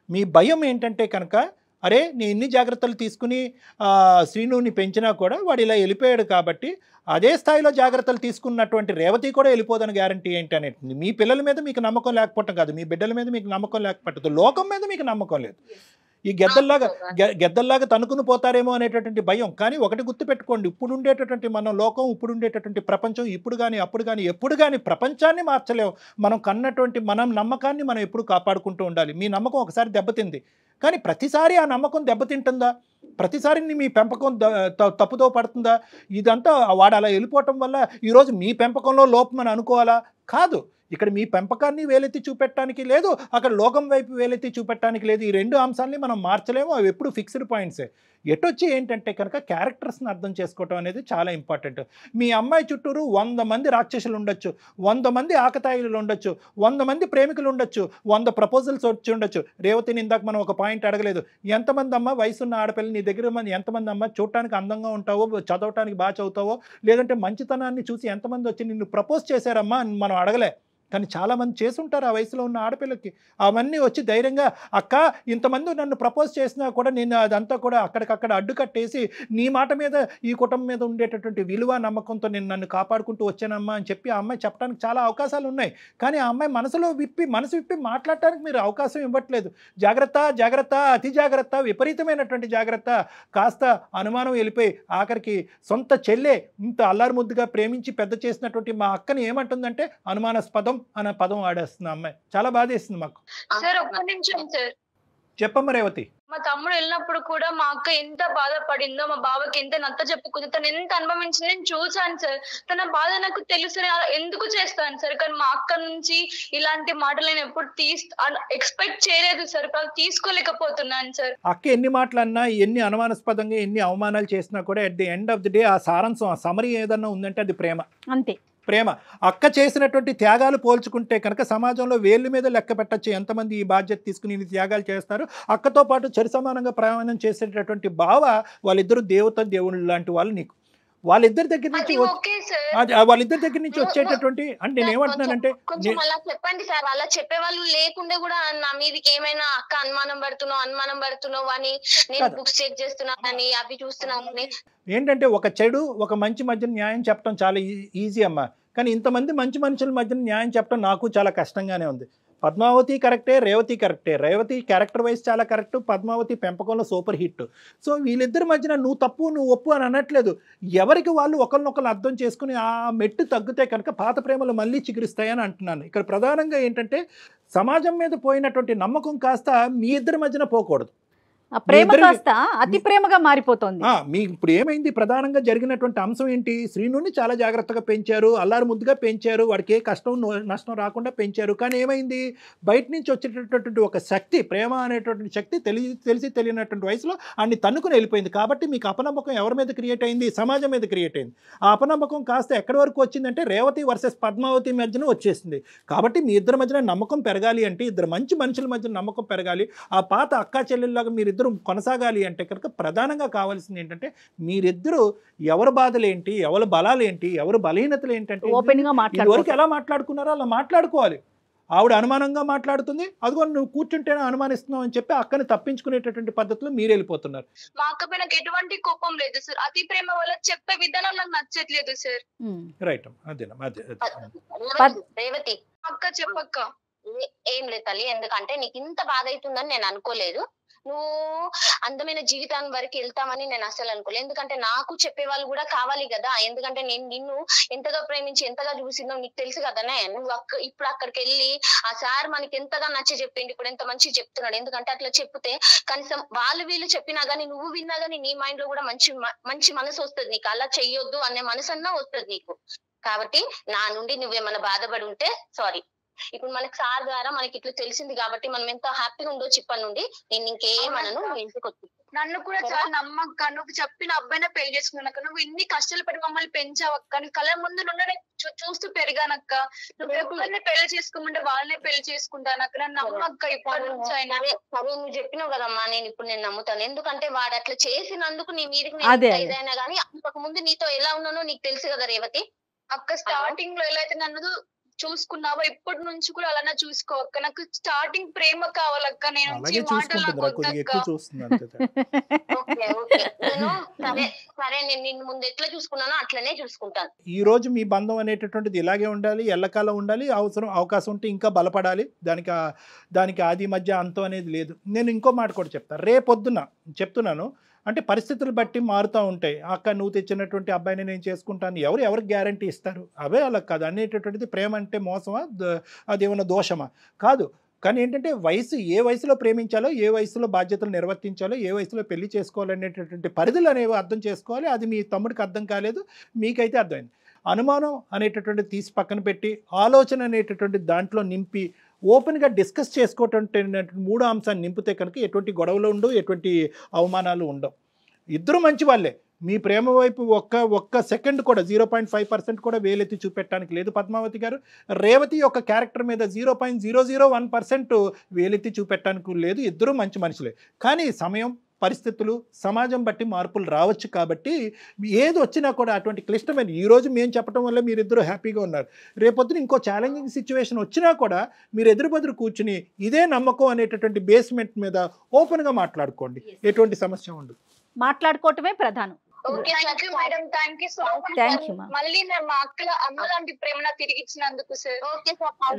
Speaker 2: మీ భయం ఏంటంటే కనుక, అరే నేను ఇన్ని జాగ్రత్తలు తీసుకుని శ్రీనుని పెంచినా కూడా వాడు ఇలా వెళ్ళిపోయాడు కాబట్టి అదే స్థాయిలో జాగ్రత్తలు తీసుకున్నటువంటి రేవతి కూడా వెళ్ళిపోదని గ్యారంటీ ఏంటి అనేది. మీ పిల్లల మీద మీకు నమ్మకం లేకపోవటం కాదు, మీ బిడ్డల మీద మీకు నమ్మకం లేకపోవట్లేదు, లోకం మీద మీకు నమ్మకం లేదు. ఈ గెద్దల్లాగా తనుకుని పోతారేమో అనేటటువంటి భయం. కానీ ఒకటి గుర్తుపెట్టుకోండి, ఇప్పుడు ఉండేటటువంటి మన లోకం, ఇప్పుడు ఉండేటటువంటి ప్రపంచం ఇప్పుడు కానీ అప్పుడు కానీ ఎప్పుడు కానీ ప్రపంచాన్ని మార్చలేము. మనం కన్నటువంటి మనం నమ్మకాన్ని మనం ఎప్పుడు కాపాడుకుంటూ ఉండాలి. మీ నమ్మకం ఒకసారి దెబ్బతింది, కానీ ప్రతిసారి ఆ నమ్మకం దెబ్బతింటుందా? ప్రతిసారి మీ పెంపకం తప్పుదో పడుతుందా? ఇదంతా వాడు అలా వెళ్ళిపోవటం వల్ల ఈరోజు మీ పెంపకంలో లోపం అని అనుకోవాలా? కాదు. ఇక్కడ మీ పెంపకాన్ని వేలెత్తి చూపెట్టడానికి లేదు, అక్కడ లోకం వైపు వేలెత్తి చూపెట్టడానికి లేదు. ఈ 2 అంశాలని మనం మార్చలేము, అవి ఎప్పుడు ఫిక్స్డ్ పాయింట్సే. ఎటొచ్చి ఏంటంటే కనుక క్యారెక్టర్స్ని అర్థం చేసుకోవటం అనేది చాలా ఇంపార్టెంట్. మీ అమ్మాయి చుట్టూరు 100 మంది రాక్షసులు ఉండొచ్చు, 100 మంది ఆకతాయిలు ఉండొచ్చు, 100 మంది ప్రేమికులు ఉండొచ్చు, 100 ప్రపోజల్స్ వచ్చి ఉండొచ్చు. రేవతిని ఇందాక మనం ఒక పాయింట్ అడగలేదు, ఎంతమంది అమ్మ వయసున్న ఆడపిల్ల నీ దగ్గర ఎంతమంది అమ్మ చూడటానికి అందంగా ఉంటావో, చదవటానికి బాగా చదువుతావో, లేదంటే మంచితనాన్ని చూసి ఎంతమంది వచ్చి నిన్ను ప్రపోజ్ చేశారమ్మా అని మనం అడగలే. కానీ చాలామంది చేసుంటారు ఆ వయసులో ఉన్న ఆడపిల్లకి. అవన్నీ వచ్చి ధైర్యంగా అక్క ఇంతమంది నన్ను ప్రపోజ్ చేసినా కూడా నేను అదంతా కూడా అక్కడికక్కడ అడ్డుకట్టేసి నీ మాట మీద ఈ కుటుంబం మీద ఉండేటటువంటి విలువ నమ్మకంతో నేను నన్ను కాపాడుకుంటూ వచ్చానమ్మా అని చెప్పి ఆ అమ్మాయి చెప్పడానికి చాలా అవకాశాలు ఉన్నాయి. కానీ ఆ అమ్మాయి మనసు విప్పి మాట్లాడటానికి మీరు అవకాశం ఇవ్వట్లేదు. జాగ్రత్త జాగ్రత్త, అతి జాగ్రత్త, విపరీతమైనటువంటి జాగ్రత్త. కాస్త అనుమానం వెళ్ళిపోయి ఆఖరికి సొంత చెల్లె ఇంత అల్లారు ముద్దుగా ప్రేమించి పెద్ద చేసినటువంటి మా అక్కని ఏమంటుందంటే అనుమానాస్పదం అనే పదం వాడేస్తుంది అమ్మాయి. చాలా బాధేస్తుంది మాకు.
Speaker 1: సార్ ఒక్క నిమిషం సార్,
Speaker 2: చెప్పమ్మ రేవతి.
Speaker 1: మా తమ్ముడు వెళ్ళినప్పుడు కూడా మా అక్క ఎంత బాధపడిందో, మా బావకి ఎంత నచ్చ చెప్పుకుందో, తను ఎంత అనుభవించింది నేను చూసాను సార్. తన బాధ నాకు తెలుసు, ఎందుకు చేస్తాను సార్. కానీ మా అక్క నుంచి ఇలాంటి మాటలు నేను ఎప్పుడు ఎక్స్పెక్ట్ చేయలేదు సార్, తీసుకోలేకపోతున్నాను సార్.
Speaker 2: అక్క ఎన్ని మాటలన్నా, ఎన్ని అనుమానాస్పదంగా ఎన్ని అవమానాలు చేసినా కూడా at the end of the day ఆ సారాంశం, ఆ సమరీ ఏదన్నా ఉందంటే అది ప్రేమ.
Speaker 5: అంతే,
Speaker 2: ప్రేమ. అక్క చేసినటువంటి త్యాగాలు పోల్చుకుంటే కనుక సమాజంలో వేళ్ళ మీద లెక్క పెట్టచ్చు ఎంతమంది ఈ బాధ్యత తీసుకుని ఇన్ని త్యాగాలు చేస్తారు. అక్కతో పాటు సరిసమానంగా ప్రయాణం చేసేటటువంటి బావ, వాళ్ళిద్దరూ దేవుళ్ళు లాంటి వాళ్ళు నీకు. వాళ్ళిద్దరి దగ్గర నుంచి వచ్చేటటువంటి, అంటే నేను ఏమంటున్నానంటే
Speaker 3: కొంచెం అలా చెప్పండి సార్. అలా చెప్పే వాళ్ళు లేకుండా కూడా నా మీదకి ఏమైనా అక్క అనుమానం పడుతున్నావు అని, నేను బుక్స్ చెక్ చేస్తున్నానని, అవి చూస్తున్నానని.
Speaker 2: ఏంటంటే ఒక చెడు ఒక మంచి మధ్య న్యాయం చెప్పడం చాలా ఈజీ అమ్మా. కానీ ఇంతమంది మంచి మనుషుల మధ్య న్యాయం చెప్పడం నాకు చాలా కష్టంగానే ఉంది. పద్మావతి కరెక్టే, రేవతి కరెక్టే. రేవతి క్యారెక్టర్ వైజ్ చాలా కరెక్ట్, పద్మావతి పెంపకంలో సూపర్ హిట్. సో వీళ్ళిద్దరి మధ్యన నువ్వు తప్పు నువ్వు ఒప్పు అని అనట్లేదు. ఎవరికి వాళ్ళు ఒకరినొకరు అర్థం చేసుకుని ఆ మెట్టు తగ్గితే కనుక పాత ప్రేమలు మళ్ళీ చిగురిస్తాయని అంటున్నాను. ఇక్కడ ప్రధానంగా ఏంటంటే సమాజం మీద పోయినటువంటి నమ్మకం కాస్త మీ ఇద్దరి మధ్యన పోకూడదు.
Speaker 5: ఆ ప్రేమ
Speaker 2: ఇద్దరికి-
Speaker 5: కాస్త అతి ప్రేమగా మారిపోతుంది.
Speaker 2: మీ ఇప్పుడు ఏమైంది, ప్రధానంగా జరిగినటువంటి అంశం ఏంటి? శ్రీనుని చాలా జాగ్రత్తగా పెంచారు, అల్లారు ముద్దుగా పెంచారు, వాడికి ఏ కష్టం నష్టం రాకుండా పెంచారు. కానీ ఏమైంది, బయట నుంచి వచ్చేటటువంటి ఒక శక్తి, ప్రేమ అనేటటువంటి శక్తి తెలిసి తెలియనటువంటి వయసులో అన్ని తన్నుకుని వెళ్ళిపోయింది. కాబట్టి మీకు అపనమ్మకం ఎవరి మీద క్రియేట్ అయింది? సమాజం మీద క్రియేట్ అయింది. ఆ అపనమ్మకం కాస్త ఎక్కడి వరకు వచ్చిందంటే రేవతి వర్సెస్ పద్మావతి మధ్యన వచ్చేసింది. కాబట్టి మీ ఇద్దరి మధ్యన నమ్మకం పెరగాలి అంటే, ఇద్దరు మంచి మనుషుల మధ్య నమ్మకం పెరగాలి, ఆ పాత అక్కా చెల్లెల్లాగా మీరిద్దరు కొనసాగాలి అంటే కనుక ప్రధానంగా కావాల్సింది ఏంటంటే, మీరిద్దరూ ఎవరి బాధలేంటి, ఎవరి బలాలేంటి, ఎవరి బలహీనతలు ఏంటంటే
Speaker 5: ఓపెన్ గా
Speaker 2: ఇదివరకు
Speaker 5: మాట్లాడుకోవాలి.
Speaker 2: ఎలా మాట్లాడుకున్నారో అలా మాట్లాడుకోవాలి. ఆవిడ అనుమానంగా మాట్లాడుతుంది, అదిగో నువ్వు కూర్చుంటేనే అనుమానిస్తున్నావు అని చెప్పి అక్కని తప్పించుకునేటటువంటి పద్ధతిలో మీరు వెళ్ళిపోతున్నారు.
Speaker 1: మా అక్క పైన నాకు ఎటువంటి కోపం లేదు సార్. అతి ప్రేమ వల్ల చెప్పే విధానం నాకు నచ్చట్లేదు సార్.
Speaker 2: రైట్ అదేనా అదే
Speaker 3: రేవతి
Speaker 1: అక్క చెప్పక్క.
Speaker 3: ఏం లేదు తల్లి, ఎందుకంటే నీకు ఇంత బాధ అవుతుందని నేను అనుకోలేదు. నువ్వు అందమైన జీవితం వరకు వెళ్తామని నేను అసలు అనుకోలేదు. ఎందుకంటే నాకు చెప్పే వాళ్ళు కూడా కావాలి కదా. ఎందుకంటే నేను నిన్ను ఎంతగా ప్రేమించి ఎంతగా చూసిందో నీకు తెలుసు కదనే. నువ్వు ఇప్పుడు అక్కడికి వెళ్ళి ఆ సార్ మనకి ఎంతగా నచ్చ చెప్పింది, ఇప్పుడు ఎంత మంచిగా చెప్తున్నాడు. ఎందుకంటే అట్లా చెప్తే కనీసం వాళ్ళు వీళ్ళు చెప్పినా గానీ, నువ్వు విన్నా గానీ నీ మైండ్ లో కూడా మంచి మనసు వస్తుంది నీకు. అలా చెయ్యొద్దు అనే మనసు అన్నా వస్తుంది నీకు. కాబట్టి నా నుండి నువ్వేమన్నా బాధపడి ఉంటే సారీ. ఇప్పుడు మనకి సార్ ద్వారా మనకి ఇట్లా తెలిసింది కాబట్టి మనం ఎంత హ్యాపీగా ఉండో ఇప్పటి నుండి. నేను ఇంకేమనను, నువ్వు ఇంటికి వచ్చి
Speaker 1: నన్ను కూడా చాలా నమ్మక్క. నువ్వు చెప్పిన అబ్బాయినే పెళ్లి చేసుకున్నాక, నువ్వు ఇన్ని కష్టాలు పడి మమ్మల్ని పెంచావక్క. నీ కళ్ళ ముందు నుండి చూస్తూ పెరిగానక్క. నువ్వు ఎవరిని పెళ్లి చేసుకోమంటే వాళ్ళనే పెళ్లి చేసుకుంటానక్క. నన్ను నమ్మక్క ఇప్పటి నుంచి అయినా.
Speaker 3: సరే నువ్వు చెప్పినావు కదమ్మా, నేను నమ్ముతాను. ఎందుకంటే వాడు అట్లా చేసినందుకు నీ మీదకి
Speaker 5: అదే.
Speaker 3: ఏదైనా గానీ అంతకు ముందు నీతో ఎలా ఉన్నానో నీకు తెలుసు కదా రేవతి.
Speaker 1: అక్క స్టార్టింగ్ లో ఎలా అయితే నన్ను చూసుకున్నావో ఇప్పటి నుంచి కూడా అలానే చూసుకో అక్క. నాకు స్టార్టింగ్ ప్రేమ కావాలక్క. నేను
Speaker 2: అలాగే
Speaker 1: ఈ మాటలు నాకు
Speaker 2: చూసుకుంటుంది, కొద్దిగా
Speaker 1: వద్దక్క.
Speaker 2: ఎక్కువ చూస్తుంది అంతే.
Speaker 3: ఓకే నేను సరే నేను నిన్ను ముందు ఎట్లా చూసుకున్నానో అట్లనే చూసుకుంటాను.
Speaker 2: ఈ రోజు మీ బంధం అనేటటువంటిది ఇలాగే ఉండాలి, ఎల్లకాలం ఉండాలి. అవకాశం ఉంటే ఇంకా బలపడాలి. దానికి ఆది మధ్య అంతం అనేది లేదు. నేను ఇంకో మాట కూడా చెప్తాను. రేపొద్దున చెప్తున్నాను అంటే పరిస్థితులు బట్టి మారుతూ ఉంటాయి. అక్క నువ్వు తెచ్చినటువంటి అబ్బాయిని నేను చేసుకుంటాను, ఎవరికి గ్యారంటీ ఇస్తారు? అవే అలా కాదు. అనేటటువంటిది ప్రేమ అంటే మోసమా, అదేమన్నా దోషమా? కాదు. కానీ ఏంటంటే ఏ వయసులో ప్రేమించాలో, ఏ వయసులో బాధ్యతలు నిర్వర్తించాలో, ఏ వయసులో పెళ్లి చేసుకోవాలనేటటువంటి పరిధులు అనేవి అర్థం చేసుకోవాలి. అది మీ తమ్ముడికి అర్థం కాలేదు, మీకైతే అర్థమైంది. అనుమానం అనేటటువంటి తీసి పక్కన పెట్టి ఆలోచన అనేటటువంటి దాంట్లో నింపి ఓపెన్గా డిస్కస్ చేసుకోవటం మూడో అంశాన్ని నింపితే కనుక ఎటువంటి గొడవలు ఉండవు, ఎటువంటి అవమానాలు ఉండవు. ఇద్దరు మంచి వాళ్ళే. మీ ప్రేమ వైపు ఒక్క సెకండ్ కూడా 0.5% కూడా వేలెత్తి చూపెట్టడానికి లేదు పద్మావతి గారు. రేవతి యొక్క క్యారెక్టర్ మీద 0.001% వేలెత్తి చూపెట్టడానికి లేదు. ఇద్దరు మంచి మనుషులే. కానీ సమయం, పరిస్థితులు, సమాజం బట్టి మార్పులు రావచ్చు. కాబట్టి ఏది వచ్చినా కూడా అటువంటి క్లిష్టమైన, ఈరోజు మేము చెప్పడం వల్ల మీరిద్దరూ హ్యాపీగా ఉన్నారు. రేపొద్దున ఇంకో ఛాలెంజింగ్ సిచ్యువేషన్ వచ్చినా కూడా మీరు ఎదురు కూర్చుని ఇదే నమ్మకం అనేటటువంటి బేస్మెంట్ మీద ఓపెన్గా మాట్లాడుకోండి, ఎటువంటి సమస్య ఉండదు.
Speaker 5: మాట్లాడుకోవటమే ప్రధానం.
Speaker 1: Okay thank you madam. Thank you so much.
Speaker 5: Thank you మా.
Speaker 1: మళ్ళీ నేను మా అక్కల అమ్మ లాంటి ప్రేమ నాకు తిరిగి ఇచ్చినందుకు సార్.
Speaker 3: ఓకే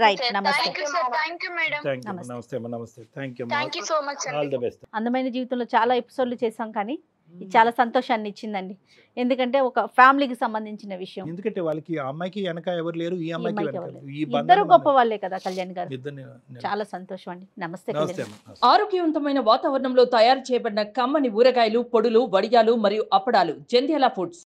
Speaker 5: Right, నమస్తే.
Speaker 1: Thank you sir. Thank you madam.
Speaker 2: Thank you.
Speaker 5: నమస్తే.
Speaker 2: నమస్తే అమ్మా. నమస్తే. Thank you.
Speaker 1: Thank you so much
Speaker 2: all the best.
Speaker 5: అందమైన జీవితంలో చాలా ఎపిసోడ్లు చేసాం, కానీ ఇది చాలా సంతోషాన్ని ఇచ్చిందండి. ఎందుకంటే ఒక ఫ్యామిలీకి సంబంధించిన విషయం.
Speaker 2: ఎందుకంటే వాళ్ళకి ఆ అమ్మాయికి వెనక ఎవరు లేరు, ఈ అమ్మాయికి
Speaker 5: అమ్మాయికి
Speaker 2: వెనక
Speaker 5: ఎవరు
Speaker 2: లేరు. ఈ
Speaker 5: ఇద్దరు
Speaker 2: బంధం
Speaker 5: గొప్ప వాళ్ళే కదా కళ్యాణ్ గారు.
Speaker 2: ఇద్దరిని
Speaker 5: చాలా సంతోషం అండి. నమస్తే
Speaker 2: నమస్తే
Speaker 5: కళ్యాణ్.
Speaker 2: అమ్మా.
Speaker 4: ఆరోగ్యవంతమైన వాతావరణంలో తయారు చేయబడిన కమ్మని ఊరగాయలు, పొడులు, వడియాలు మరియు అప్పడాలు జంధ్యాల ఫుడ్స్.